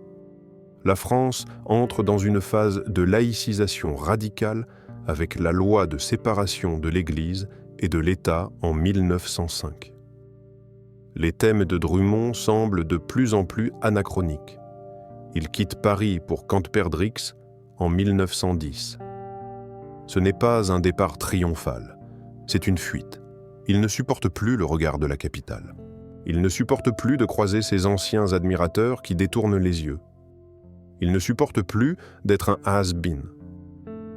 La France entre dans une phase de laïcisation radicale avec la loi de séparation de l'Église et de l'État en 1905. Les thèmes de Drummond semblent de plus en plus anachroniques. Il quitte Paris pour Camp-Perdrix en 1910. Ce n'est pas un départ triomphal, c'est une fuite. Il ne supporte plus le regard de la capitale. Il ne supporte plus de croiser ses anciens admirateurs qui détournent les yeux. Il ne supporte plus d'être un has-been.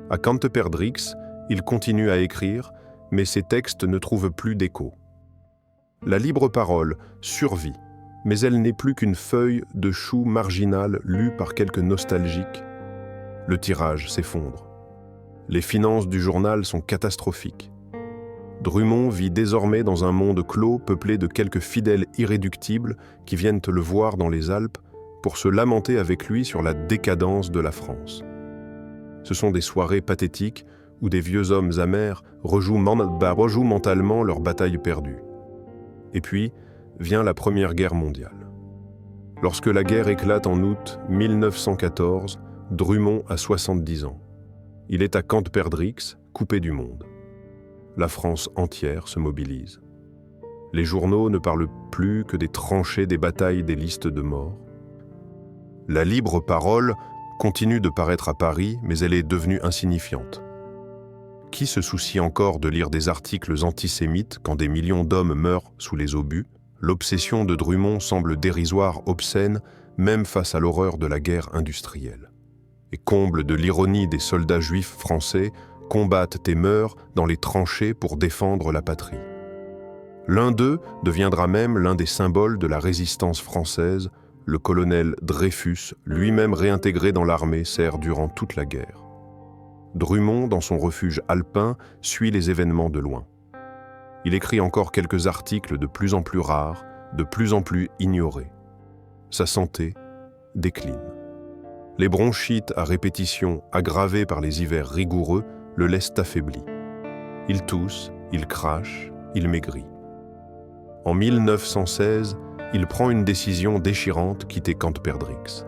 À Camp-Perdrix, il continue à écrire, mais ses textes ne trouvent plus d'écho. La libre parole survit, mais elle n'est plus qu'une feuille de chou marginale lue par quelques nostalgiques. Le tirage s'effondre. Les finances du journal sont catastrophiques. Drummond vit désormais dans un monde clos peuplé de quelques fidèles irréductibles qui viennent le voir dans les Alpes pour se lamenter avec lui sur la décadence de la France. Ce sont des soirées pathétiques où des vieux hommes amers rejouent mentalement leur bataille perdue. Et puis vient la Première Guerre mondiale. Lorsque la guerre éclate en août 1914, Drummond a 70 ans. Il est à Camp-Perdrix, coupé du monde. La France entière se mobilise. Les journaux ne parlent plus que des tranchées, des batailles, des listes de morts. La libre parole continue de paraître à Paris, mais elle est devenue insignifiante. Qui se soucie encore de lire des articles antisémites quand des millions d'hommes meurent sous les obus? L'obsession de Drummond semble dérisoire, obscène, même face à l'horreur de la guerre industrielle. Et comble de l'ironie des soldats juifs français, combattent et meurent dans les tranchées pour défendre la patrie. L'un d'eux deviendra même l'un des symboles de la résistance française. Le colonel Dreyfus, lui-même réintégré dans l'armée, sert durant toute la guerre. Drummond, dans son refuge alpin, suit les événements de loin. Il écrit encore quelques articles de plus en plus rares, de plus en plus ignorés. Sa santé décline. Les bronchites à répétition, aggravées par les hivers rigoureux, le laissent affaibli. Il tousse, il crache, il maigrit. En 1916, il prend une décision déchirante, quitter Camp-Perdrix.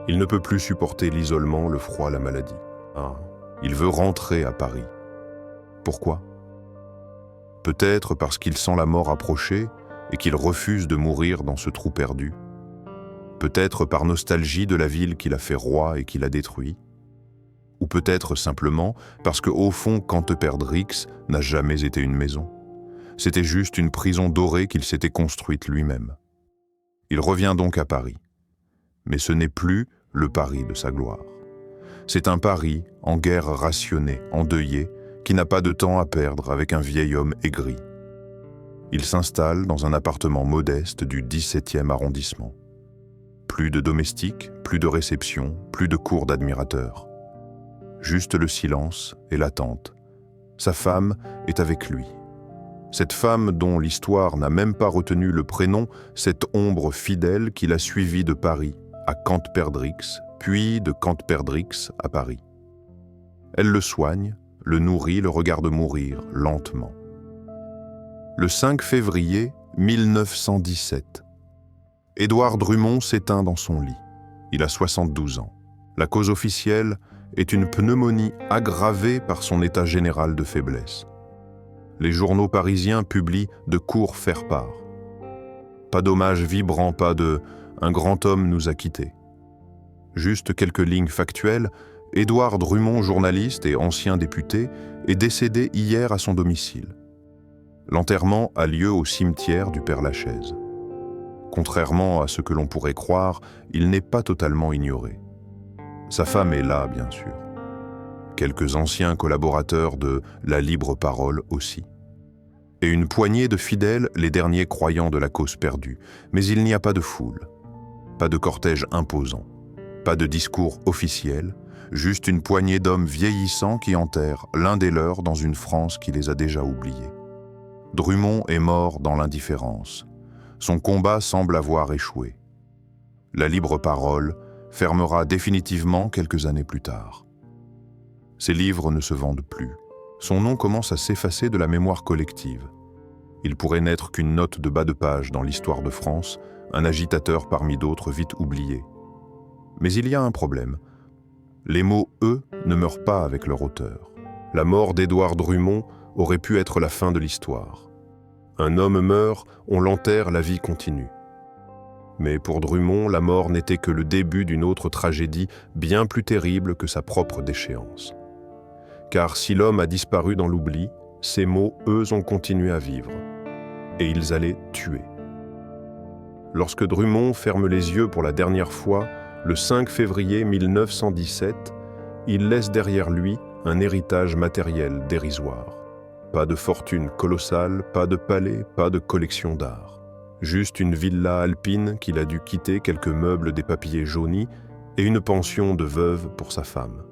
Il ne peut plus supporter l'isolement, le froid, la maladie. Il veut rentrer à Paris. Pourquoi? Peut-être parce qu'il sent la mort approcher et qu'il refuse de mourir dans ce trou perdu. Peut-être par nostalgie de la ville qu'il a fait roi et qu'il a détruit. Ou peut-être simplement parce qu'au fond, Camp-Perdrix n'a jamais été une maison. C'était juste une prison dorée qu'il s'était construite lui-même. Il revient donc à Paris. Mais ce n'est plus le Paris de sa gloire. C'est un Paris en guerre rationnée, endeuillé, qui n'a pas de temps à perdre avec un vieil homme aigri. Il s'installe dans un appartement modeste du 17e arrondissement. Plus de domestiques, plus de réception, plus de cours d'admirateurs. Juste le silence et l'attente. Sa femme est avec lui. Cette femme dont l'histoire n'a même pas retenu le prénom, cette ombre fidèle qui l'a suivi de Paris à Camp-Perdrix, puis de Camp-Perdrix à Paris. Elle le soigne, le nourrit, le regarde mourir lentement. Le 5 février 1917, Édouard Drummond s'éteint dans son lit. Il a 72 ans. La cause officielle est une pneumonie aggravée par son état général de faiblesse. Les journaux parisiens publient de courts faire-part. Pas d'hommage vibrant, pas de « un grand homme nous a quittés ». Juste quelques lignes factuelles. Édouard Drummond, journaliste et ancien député, est décédé hier à son domicile. L'enterrement a lieu au cimetière du Père-Lachaise. Contrairement à ce que l'on pourrait croire, il n'est pas totalement ignoré. Sa femme est là, bien sûr. Quelques anciens collaborateurs de La Libre Parole aussi. Et une poignée de fidèles, les derniers croyants de la cause perdue. Mais il n'y a pas de foule, pas de cortège imposant, pas de discours officiel, juste une poignée d'hommes vieillissants qui enterrent l'un des leurs dans une France qui les a déjà oubliés. Drummond est mort dans l'indifférence. Son combat semble avoir échoué. La libre parole fermera définitivement quelques années plus tard. Ses livres ne se vendent plus. Son nom commence à s'effacer de la mémoire collective. Il pourrait n'être qu'une note de bas de page dans l'histoire de France, un agitateur parmi d'autres vite oubliés. Mais il y a un problème. Les mots « eux » ne meurent pas avec leur auteur. La mort d'Édouard Drummond aurait pu être la fin de l'histoire. Un homme meurt, on l'enterre, la vie continue. Mais pour Drummond, la mort n'était que le début d'une autre tragédie bien plus terrible que sa propre déchéance. Car si l'homme a disparu dans l'oubli, ces mots, eux, ont continué à vivre. Et ils allaient tuer. Lorsque Drummond ferme les yeux pour la dernière fois, le 5 février 1917, il laisse derrière lui un héritage matériel dérisoire. Pas de fortune colossale, pas de palais, pas de collection d'art. Juste une villa alpine qu'il a dû quitter, quelques meubles des papillers jaunis et une pension de veuve pour sa femme.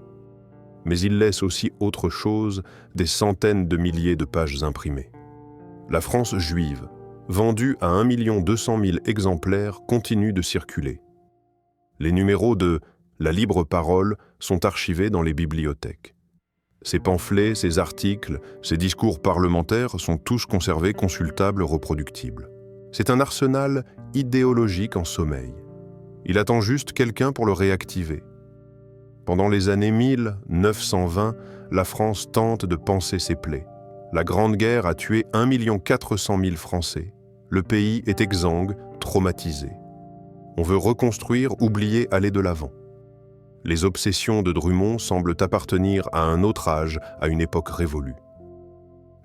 Mais il laisse aussi autre chose, des centaines de milliers de pages imprimées. La France juive, vendue à 1 200 000 exemplaires, continue de circuler. Les numéros de La Libre Parole sont archivés dans les bibliothèques. Ces pamphlets, ces articles, ces discours parlementaires sont tous conservés, consultables, reproductibles. C'est un arsenal idéologique en sommeil. Il attend juste quelqu'un pour le réactiver. Pendant les années 1920, la France tente de panser ses plaies. La Grande Guerre a tué 1 400 000 Français. Le pays est exsangue, traumatisé. On veut reconstruire, oublier, aller de l'avant. Les obsessions de Drummond semblent appartenir à un autre âge, à une époque révolue.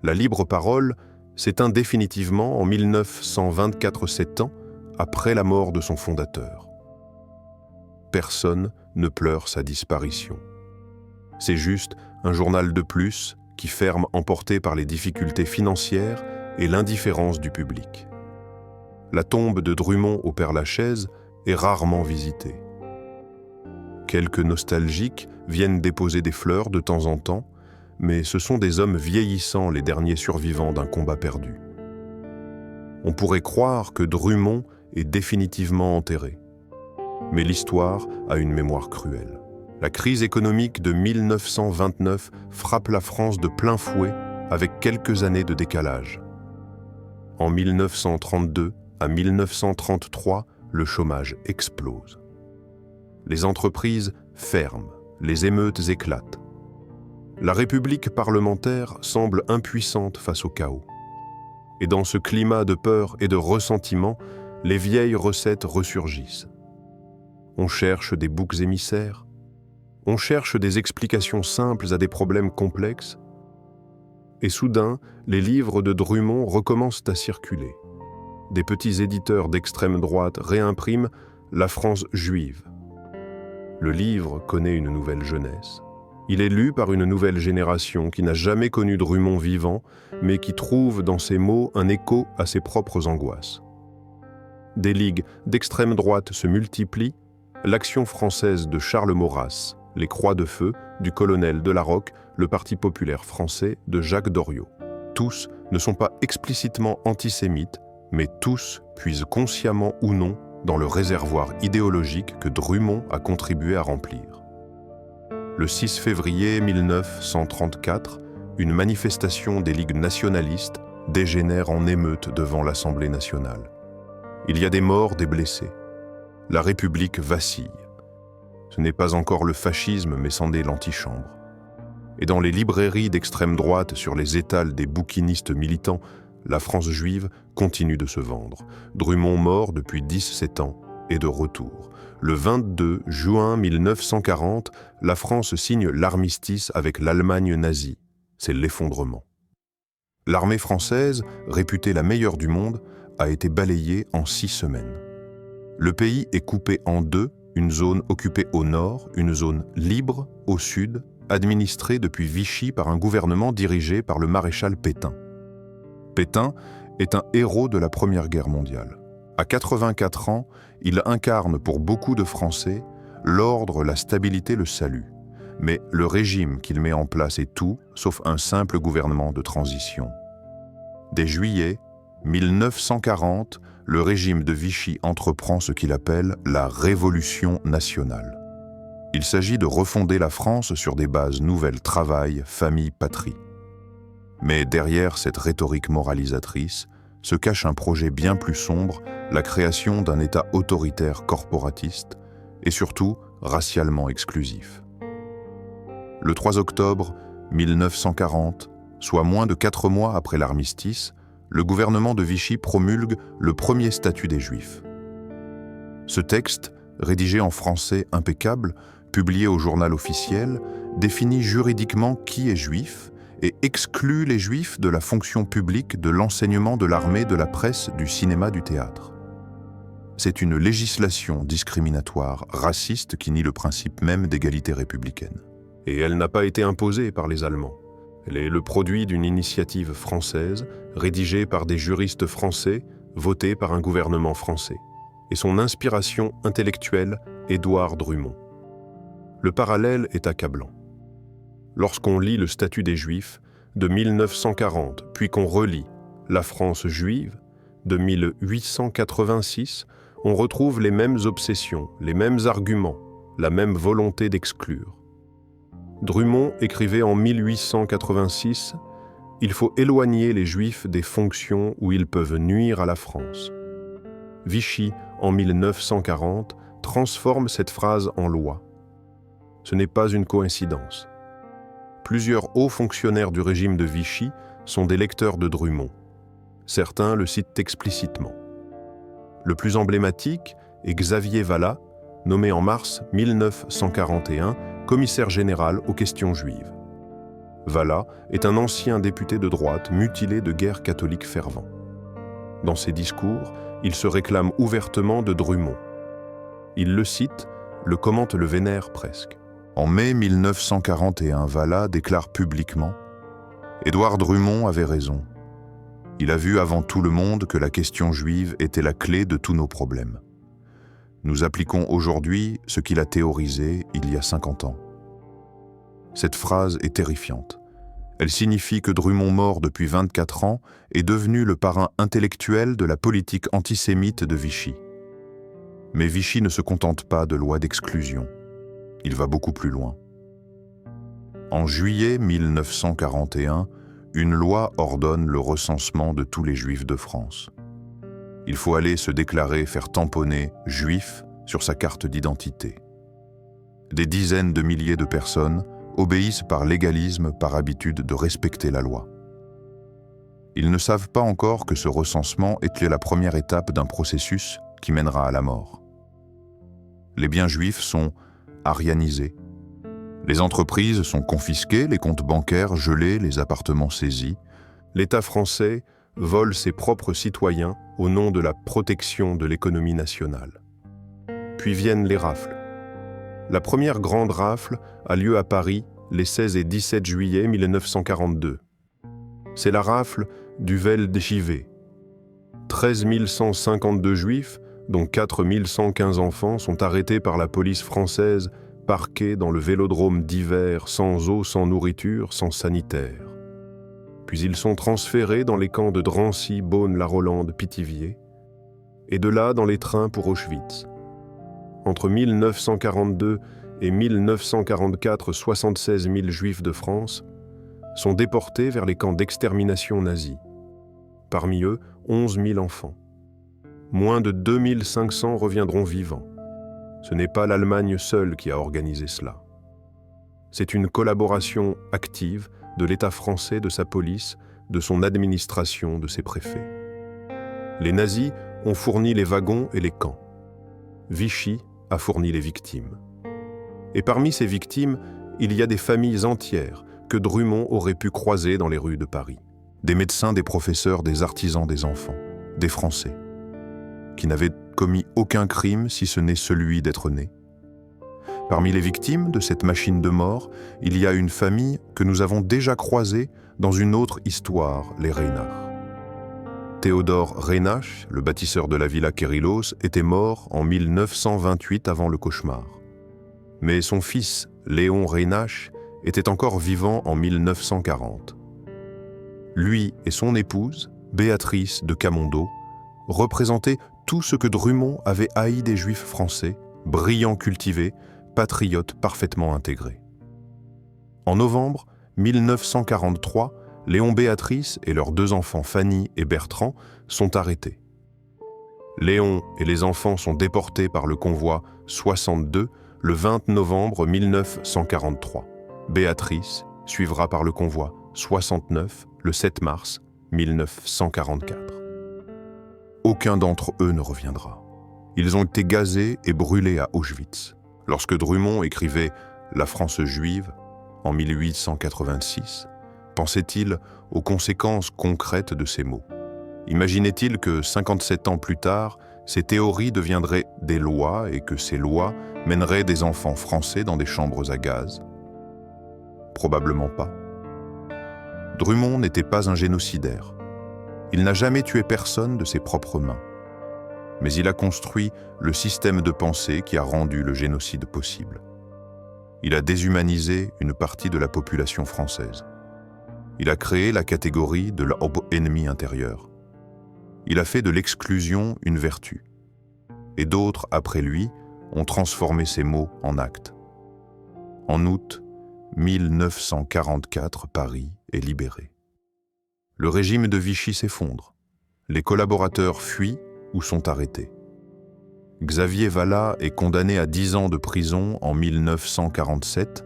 La libre parole s'éteint définitivement en 1924, 7 ans après la mort de son fondateur. Personne ne pleure sa disparition. C'est juste un journal de plus qui ferme, emporté par les difficultés financières et l'indifférence du public. La tombe de Drummond au Père-Lachaise est rarement visitée. Quelques nostalgiques viennent déposer des fleurs de temps en temps, mais ce sont des hommes vieillissants, les derniers survivants d'un combat perdu. On pourrait croire que Drummond est définitivement enterré. Mais l'histoire a une mémoire cruelle. La crise économique de 1929 frappe la France de plein fouet avec quelques années de décalage. En 1932 à 1933, le chômage explose. Les entreprises ferment, les émeutes éclatent. La République parlementaire semble impuissante face au chaos. Et dans ce climat de peur et de ressentiment, les vieilles recettes ressurgissent. On cherche des boucs émissaires, on cherche des explications simples à des problèmes complexes, et soudain, les livres de Drummond recommencent à circuler. Des petits éditeurs d'extrême droite réimpriment La France juive. Le livre connaît une nouvelle jeunesse. Il est lu par une nouvelle génération qui n'a jamais connu Drummond vivant, mais qui trouve dans ses mots un écho à ses propres angoisses. Des ligues d'extrême droite se multiplient, l'Action française de Charles Maurras, les Croix de Feu du colonel Delarocque, le Parti populaire français de Jacques Doriot. Tous ne sont pas explicitement antisémites, mais tous puisent consciemment ou non dans le réservoir idéologique que Drummond a contribué à remplir. Le 6 février 1934, une manifestation des ligues nationalistes dégénère en émeute devant l'Assemblée nationale. Il y a des morts, des blessés. La République vacille. Ce n'est pas encore le fascisme, mais c'en est l'antichambre. Et dans les librairies d'extrême droite sur les étals des bouquinistes militants, la France juive continue de se vendre. Drummond, mort depuis 17 ans, est de retour. Le 22 juin 1940, la France signe l'armistice avec l'Allemagne nazie. C'est l'effondrement. L'armée française, réputée la meilleure du monde, a été balayée en 6 semaines. Le pays est coupé en deux, une zone occupée au nord, une zone libre au sud, administrée depuis Vichy par un gouvernement dirigé par le maréchal Pétain. Pétain est un héros de la Première Guerre mondiale. À 84 ans, il incarne pour beaucoup de Français l'ordre, la stabilité, le salut. Mais le régime qu'il met en place est tout, sauf un simple gouvernement de transition. Dès juillet 1940, le régime de Vichy entreprend ce qu'il appelle la Révolution nationale. Il s'agit de refonder la France sur des bases nouvelles: travail, famille, patrie. Mais derrière cette rhétorique moralisatrice se cache un projet bien plus sombre, la création d'un État autoritaire corporatiste et surtout racialement exclusif. Le 3 octobre 1940, soit moins de 4 mois après l'armistice, le gouvernement de Vichy promulgue le premier statut des Juifs. Ce texte, rédigé en français impeccable, publié au journal officiel, définit juridiquement qui est juif et exclut les Juifs de la fonction publique, de l'enseignement, de l'armée, de la presse, du cinéma, du théâtre. C'est une législation discriminatoire, raciste, qui nie le principe même d'égalité républicaine. Et elle n'a pas été imposée par les Allemands. Elle est le produit d'une initiative française, rédigée par des juristes français, votée par un gouvernement français. Et son inspiration intellectuelle, Édouard Drumont. Le parallèle est accablant. Lorsqu'on lit le statut des Juifs de 1940, puis qu'on relit La France juive de 1886, on retrouve les mêmes obsessions, les mêmes arguments, la même volonté d'exclure. Drumont écrivait en 1886 « Il faut éloigner les Juifs des fonctions où ils peuvent nuire à la France ». Vichy, en 1940, transforme cette phrase en loi. Ce n'est pas une coïncidence. Plusieurs hauts fonctionnaires du régime de Vichy sont des lecteurs de Drumont. Certains le citent explicitement. Le plus emblématique est Xavier Vallat, nommé en mars 1941 commissaire général aux questions juives. Vallat est un ancien député de droite mutilé de guerre catholique fervent. Dans ses discours, il se réclame ouvertement de Drumont. Il le cite, le commente, le vénère presque. En mai 1941, Vallat déclare publiquement « Édouard Drumont avait raison. Il a vu avant tout le monde que la question juive était la clé de tous nos problèmes. Nous appliquons aujourd'hui ce qu'il a théorisé il y a 50 ans. » Cette phrase est terrifiante. Elle signifie que Drumont, mort depuis 24 ans, est devenu le parrain intellectuel de la politique antisémite de Vichy. Mais Vichy ne se contente pas de loi d'exclusion. Il va beaucoup plus loin. En juillet 1941, une loi ordonne le recensement de tous les Juifs de France. Il faut aller se déclarer, faire tamponner « juif » sur sa carte d'identité. Des dizaines de milliers de personnes obéissent par légalisme, par habitude de respecter la loi. Ils ne savent pas encore que ce recensement est la première étape d'un processus qui mènera à la mort. Les biens juifs sont arianisés. Les entreprises sont confisquées, les comptes bancaires gelés, les appartements saisis. L'État français vole ses propres citoyens au nom de la protection de l'économie nationale. Puis viennent les rafles. La première grande rafle a lieu à Paris les 16 et 17 juillet 1942. C'est la rafle du Vel d'Givet. 13 152 juifs, dont 4 115 enfants, sont arrêtés par la police française, parqués dans le vélodrome d'hiver, sans eau, sans nourriture, sans sanitaire. Puis ils sont transférés dans les camps de Drancy, Beaune, La Rolande, Pithiviers, et de là dans les trains pour Auschwitz. Entre 1942 et 1944, 76 000 Juifs de France sont déportés vers les camps d'extermination nazis. Parmi eux, 11 000 enfants. Moins de 2 500 reviendront vivants. Ce n'est pas l'Allemagne seule qui a organisé cela. C'est une collaboration active de l'État français, de sa police, de son administration, de ses préfets. Les nazis ont fourni les wagons et les camps. Vichy a fourni les victimes. Et parmi ces victimes, il y a des familles entières que Drumont aurait pu croiser dans les rues de Paris. Des médecins, des professeurs, des artisans, des enfants, des Français, qui n'avaient commis aucun crime si ce n'est celui d'être nés. Parmi les victimes de cette machine de mort, il y a une famille que nous avons déjà croisée dans une autre histoire, les Reinach. Théodore Reinach, le bâtisseur de la Villa Kérylos, était mort en 1928 avant le cauchemar. Mais son fils, Léon Reinach, était encore vivant en 1940. Lui et son épouse, Béatrice de Camondo, représentaient tout ce que Drumont avait haï des Juifs français, brillants cultivés, patriotes parfaitement intégrés. En novembre 1943, Léon Béatrice et leurs 2 enfants Fanny et Bertrand sont arrêtés. Léon et les enfants sont déportés par le convoi 62 le 20 novembre 1943. Béatrice suivra par le convoi 69, le 7 mars 1944. Aucun d'entre eux ne reviendra. Ils ont été gazés et brûlés à Auschwitz. Lorsque Drummond écrivait « La France juive » en 1886, pensait-il aux conséquences concrètes de ces mots? Imaginait-il que 57 ans plus tard, ces théories deviendraient des lois et que ces lois mèneraient des enfants français dans des chambres à gaz? Probablement pas. Drummond n'était pas un génocidaire. Il n'a jamais tué personne de ses propres mains. Mais il a construit le système de pensée qui a rendu le génocide possible. Il a déshumanisé une partie de la population française. Il a créé la catégorie de l'ennemi intérieur. Il a fait de l'exclusion une vertu. Et d'autres, après lui, ont transformé ces mots en actes. En août 1944, Paris est libéré. Le régime de Vichy s'effondre. Les collaborateurs fuient ou sont arrêtés. Xavier Vallat est condamné à 10 ans de prison en 1947,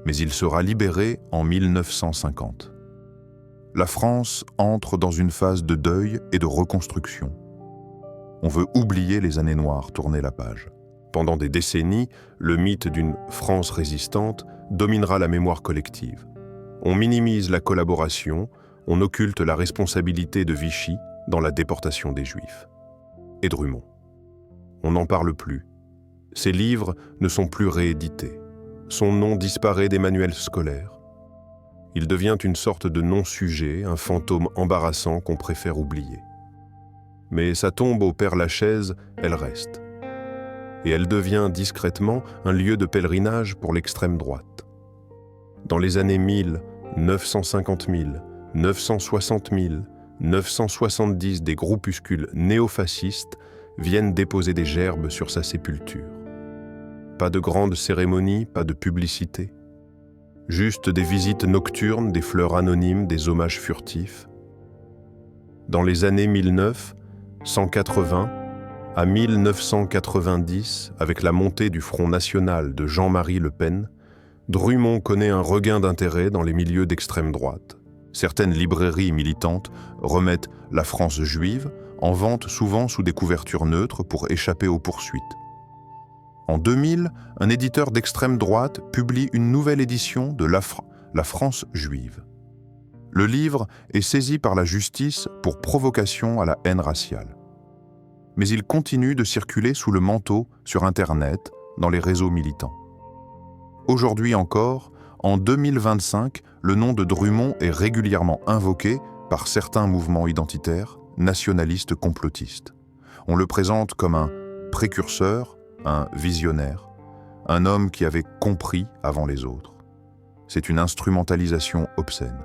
mais il sera libéré en 1950. La France entre dans une phase de deuil et de reconstruction. On veut oublier les années noires, tourner la page. Pendant des décennies, le mythe d'une France résistante dominera la mémoire collective. On minimise la collaboration, on occulte la responsabilité de Vichy dans la déportation des Juifs. Et Drummond. On n'en parle plus. Ses livres ne sont plus réédités. Son nom disparaît des manuels scolaires. Il devient une sorte de non-sujet, un fantôme embarrassant qu'on préfère oublier. Mais sa tombe au Père-Lachaise, elle reste. Et elle devient discrètement un lieu de pèlerinage pour l'extrême droite. Dans les années 1000, 950 000, 960 000, 970 des groupuscules néofascistes viennent déposer des gerbes sur sa sépulture. Pas de grandes cérémonies, pas de publicité. Juste des visites nocturnes, des fleurs anonymes, des hommages furtifs. Dans les années 1980 à 1990, avec la montée du Front national de Jean-Marie Le Pen, Drummond connaît un regain d'intérêt dans les milieux d'extrême droite. Certaines librairies militantes remettent La France juive en vente souvent sous des couvertures neutres pour échapper aux poursuites. En 2000, un éditeur d'extrême droite publie une nouvelle édition de La France juive. Le livre est saisi par la justice pour provocation à la haine raciale. Mais il continue de circuler sous le manteau sur Internet, dans les réseaux militants. Aujourd'hui encore, en 2025, le nom de Drummond est régulièrement invoqué par certains mouvements identitaires, nationalistes complotistes. On le présente comme un précurseur, un visionnaire, un homme qui avait compris avant les autres. C'est une instrumentalisation obscène.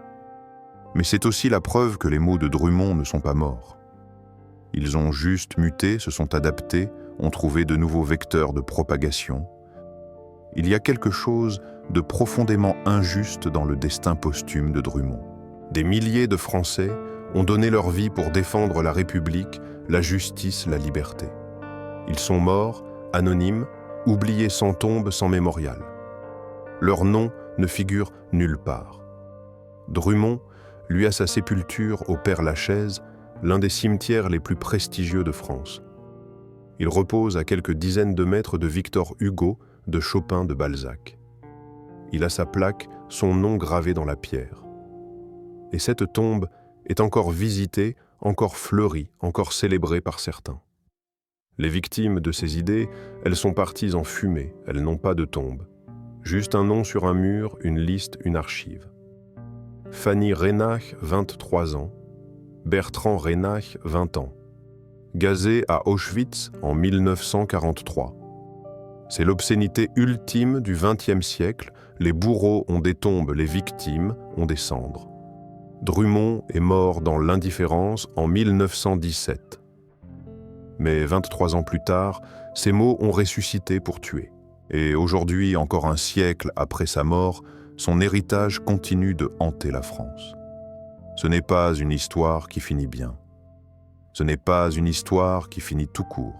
Mais c'est aussi la preuve que les mots de Drummond ne sont pas morts. Ils ont juste muté, se sont adaptés, ont trouvé de nouveaux vecteurs de propagation. Il y a quelque chose de profondément injuste dans le destin posthume de Drummond. Des milliers de Français ont donné leur vie pour défendre la République, la justice, la liberté. Ils sont morts, anonymes, oubliés sans tombe, sans mémorial. Leur nom ne figure nulle part. Drummond, lui, a sa sépulture au Père-Lachaise, l'un des cimetières les plus prestigieux de France. Il repose à quelques dizaines de mètres de Victor Hugo, de Chopin, de Balzac. Il a sa plaque, son nom gravé dans la pierre. Et cette tombe est encore visitée, encore fleurie, encore célébrée par certains. Les victimes de ces idées, elles sont parties en fumée, elles n'ont pas de tombe. Juste un nom sur un mur, une liste, une archive. Fanny Reinach, 23 ans. Bertrand Reinach, 20 ans. Gazé à Auschwitz en 1943. C'est l'obscénité ultime du XXe siècle. Les bourreaux ont des tombes, les victimes ont des cendres. Drummond est mort dans l'indifférence en 1917. Mais 23 ans plus tard, ces mots ont ressuscité pour tuer. Et aujourd'hui, encore un siècle après sa mort, son héritage continue de hanter la France. Ce n'est pas une histoire qui finit bien. Ce n'est pas une histoire qui finit tout court.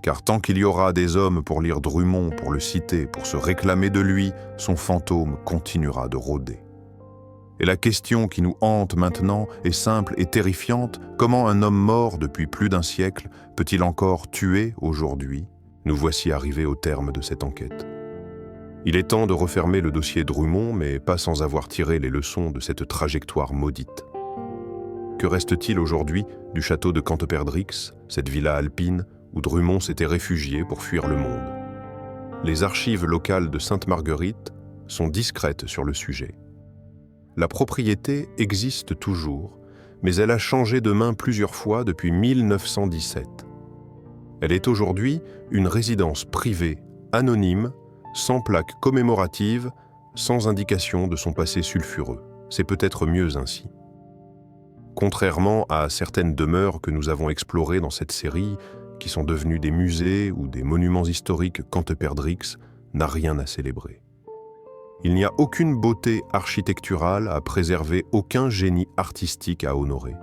Car tant qu'il y aura des hommes pour lire Drummond, pour le citer, pour se réclamer de lui, son fantôme continuera de rôder. Et la question qui nous hante maintenant est simple et terrifiante. Comment un homme mort depuis plus d'un siècle peut-il encore tuer aujourd'hui? Nous voici arrivés au terme de cette enquête. Il est temps de refermer le dossier Drummond, mais pas sans avoir tiré les leçons de cette trajectoire maudite. Que reste-t-il aujourd'hui du château de Canteperdrix, cette villa alpine où Drummond s'était réfugié pour fuir le monde? Les archives locales de Sainte-Marguerite sont discrètes sur le sujet. La propriété existe toujours, mais elle a changé de main plusieurs fois depuis 1917. Elle est aujourd'hui une résidence privée, anonyme, sans plaque commémorative, sans indication de son passé sulfureux. C'est peut-être mieux ainsi. Contrairement à certaines demeures que nous avons explorées dans cette série, qui sont devenues des musées ou des monuments historiques, Canteperdrix n'a rien à célébrer. Il n'y a aucune beauté architecturale à préserver, aucun génie artistique à honorer.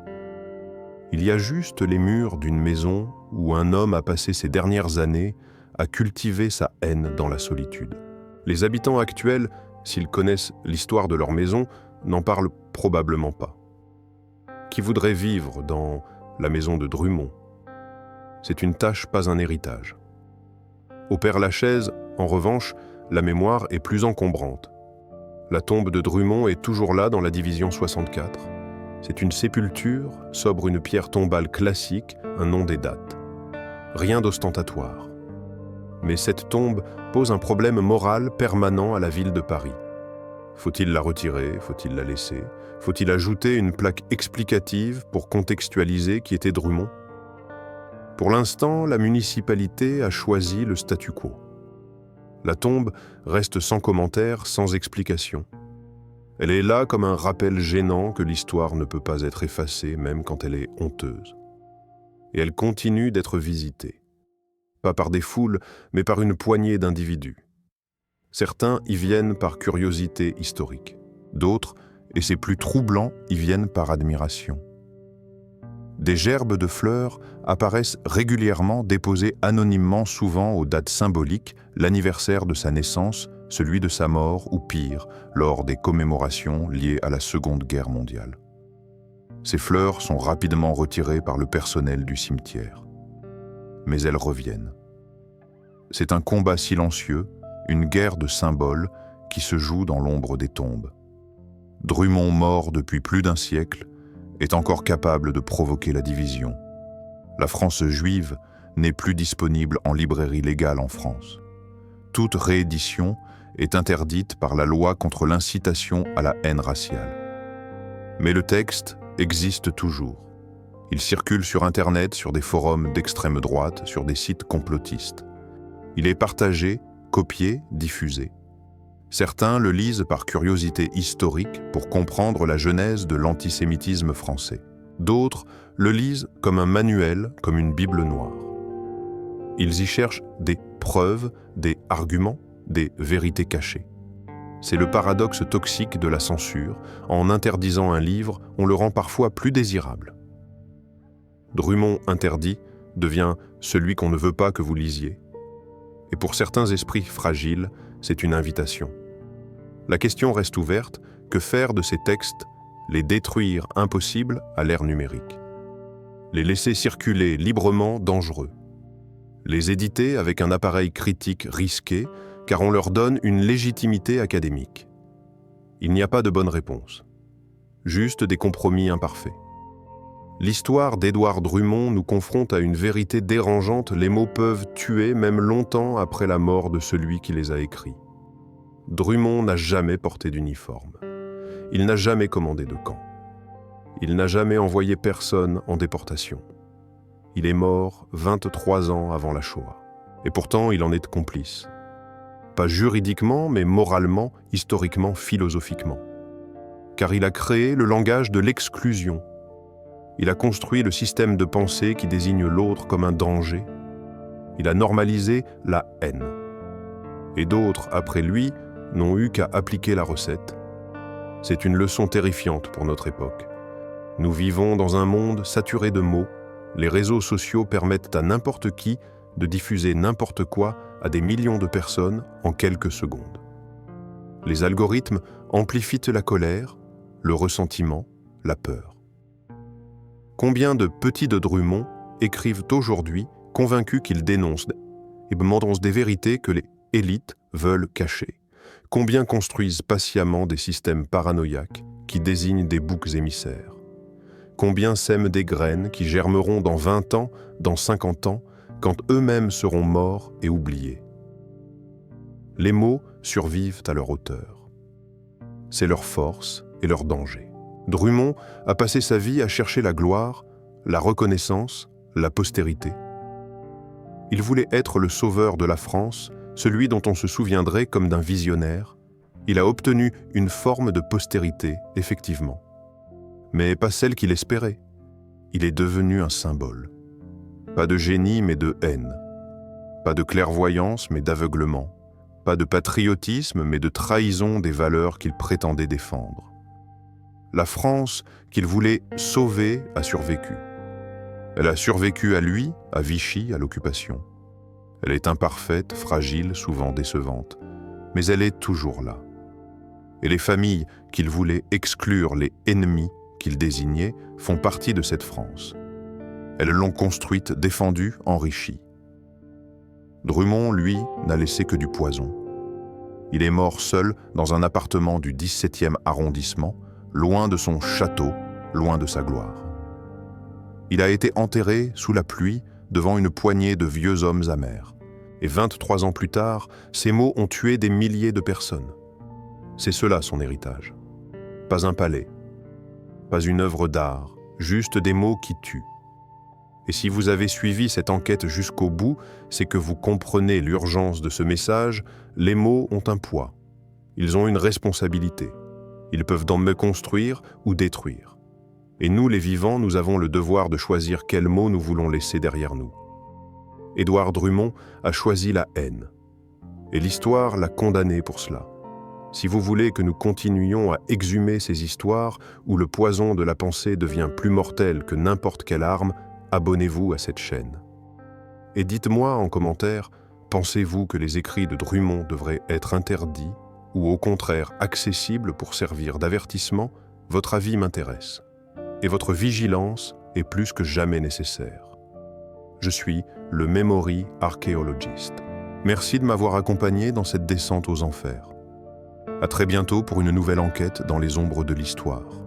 Il y a juste les murs d'une maison où un homme a passé ses dernières années à cultiver sa haine dans la solitude. Les habitants actuels, s'ils connaissent l'histoire de leur maison, n'en parlent probablement pas. Qui voudrait vivre dans la maison de Drummond? C'est une tâche, pas un héritage. Au Père-Lachaise, en revanche, la mémoire est plus encombrante. La tombe de Drummond est toujours là dans la division 64. C'est une sépulture, sobre une pierre tombale classique, un nom des dates. Rien d'ostentatoire. Mais cette tombe pose un problème moral permanent à la ville de Paris. Faut-il la retirer? Faut-il la laisser? Faut-il ajouter une plaque explicative pour contextualiser qui était Drummond? Pour l'instant, la municipalité a choisi le statu quo. La tombe reste sans commentaire, sans explication. Elle est là comme un rappel gênant que l'histoire ne peut pas être effacée, même quand elle est honteuse. Et elle continue d'être visitée. Pas par des foules, mais par une poignée d'individus. Certains y viennent par curiosité historique. D'autres, et c'est plus troublant, y viennent par admiration. Des gerbes de fleurs apparaissent régulièrement déposées anonymement, souvent aux dates symboliques, l'anniversaire de sa naissance, celui de sa mort ou pire, lors des commémorations liées à la Seconde Guerre mondiale. Ces fleurs sont rapidement retirées par le personnel du cimetière. Mais elles reviennent. C'est un combat silencieux, une guerre de symboles qui se joue dans l'ombre des tombes. Drummond, mort depuis plus d'un siècle, est encore capable de provoquer la division. La France juive n'est plus disponible en librairie légale en France. Toute réédition est interdite par la loi contre l'incitation à la haine raciale. Mais le texte existe toujours. Il circule sur Internet, sur des forums d'extrême droite, sur des sites complotistes. Il est partagé, copié, diffusé. Certains le lisent par curiosité historique pour comprendre la genèse de l'antisémitisme français. D'autres le lisent comme un manuel, comme une Bible noire. Ils y cherchent des preuves, des arguments, des vérités cachées. C'est le paradoxe toxique de la censure. En interdisant un livre, on le rend parfois plus désirable. Drummond interdit devient celui qu'on ne veut pas que vous lisiez. Et pour certains esprits fragiles, c'est une invitation. La question reste ouverte, que faire de ces textes? Les détruire impossible à l'ère numérique. Les laisser circuler librement dangereux. Les éditer avec un appareil critique risqué, car on leur donne une légitimité académique. Il n'y a pas de bonne réponse. Juste des compromis imparfaits. L'histoire d'Édouard Drummond nous confronte à une vérité dérangeante, les mots peuvent tuer même longtemps après la mort de celui qui les a écrits. Drummond n'a jamais porté d'uniforme. Il n'a jamais commandé de camp. Il n'a jamais envoyé personne en déportation. Il est mort 23 ans avant la Shoah. Et pourtant, il en est complice. Pas juridiquement, mais moralement, historiquement, philosophiquement. Car il a créé le langage de l'exclusion. Il a construit le système de pensée qui désigne l'autre comme un danger. Il a normalisé la haine. Et d'autres, après lui, n'ont eu qu'à appliquer la recette. C'est une leçon terrifiante pour notre époque. Nous vivons dans un monde saturé de mots. Les réseaux sociaux permettent à n'importe qui de diffuser n'importe quoi à des millions de personnes en quelques secondes. Les algorithmes amplifient la colère, le ressentiment, la peur. Combien de petits de Drummond écrivent aujourd'hui convaincus qu'ils dénoncent et demandent des vérités que les élites veulent cacher? Combien construisent patiemment des systèmes paranoïaques qui désignent des boucs émissaires? Combien sèment des graines qui germeront dans 20 ans, dans 50 ans, quand eux-mêmes seront morts et oubliés? Les mots survivent à leur auteur. C'est leur force et leur danger. Drummond a passé sa vie à chercher la gloire, la reconnaissance, la postérité. Il voulait être le sauveur de la France, celui dont on se souviendrait comme d'un visionnaire. Il a obtenu une forme de postérité, effectivement. Mais pas celle qu'il espérait. Il est devenu un symbole. Pas de génie, mais de haine. Pas de clairvoyance, mais d'aveuglement. Pas de patriotisme, mais de trahison des valeurs qu'il prétendait défendre. La France qu'il voulait sauver a survécu. Elle a survécu à lui, à Vichy, à l'occupation. Elle est imparfaite, fragile, souvent décevante, mais elle est toujours là. Et les familles qu'il voulait exclure, les ennemis qu'il désignait, font partie de cette France. Elles l'ont construite, défendue, enrichie. Drummond, lui, n'a laissé que du poison. Il est mort seul dans un appartement du 17e arrondissement, loin de son château, loin de sa gloire. Il a été enterré sous la pluie devant une poignée de vieux hommes amers. Et 23 ans plus tard, ces mots ont tué des milliers de personnes. C'est cela son héritage. Pas un palais, pas une œuvre d'art, juste des mots qui tuent. Et si vous avez suivi cette enquête jusqu'au bout, c'est que vous comprenez l'urgence de ce message. Les mots ont un poids. Ils ont une responsabilité. Ils peuvent donc me construire ou détruire. Et nous, les vivants, nous avons le devoir de choisir quels mots nous voulons laisser derrière nous. Édouard Drummond a choisi la haine. Et l'histoire l'a condamné pour cela. Si vous voulez que nous continuions à exhumer ces histoires où le poison de la pensée devient plus mortel que n'importe quelle arme, abonnez-vous à cette chaîne. Et dites-moi en commentaire, pensez-vous que les écrits de Drummond devraient être interdits ou au contraire accessibles pour servir d'avertissement? Votre avis m'intéresse. Et votre vigilance est plus que jamais nécessaire. Je suis le Memory Archaeologist. Merci de m'avoir accompagné dans cette descente aux enfers. À très bientôt pour une nouvelle enquête dans les ombres de l'histoire.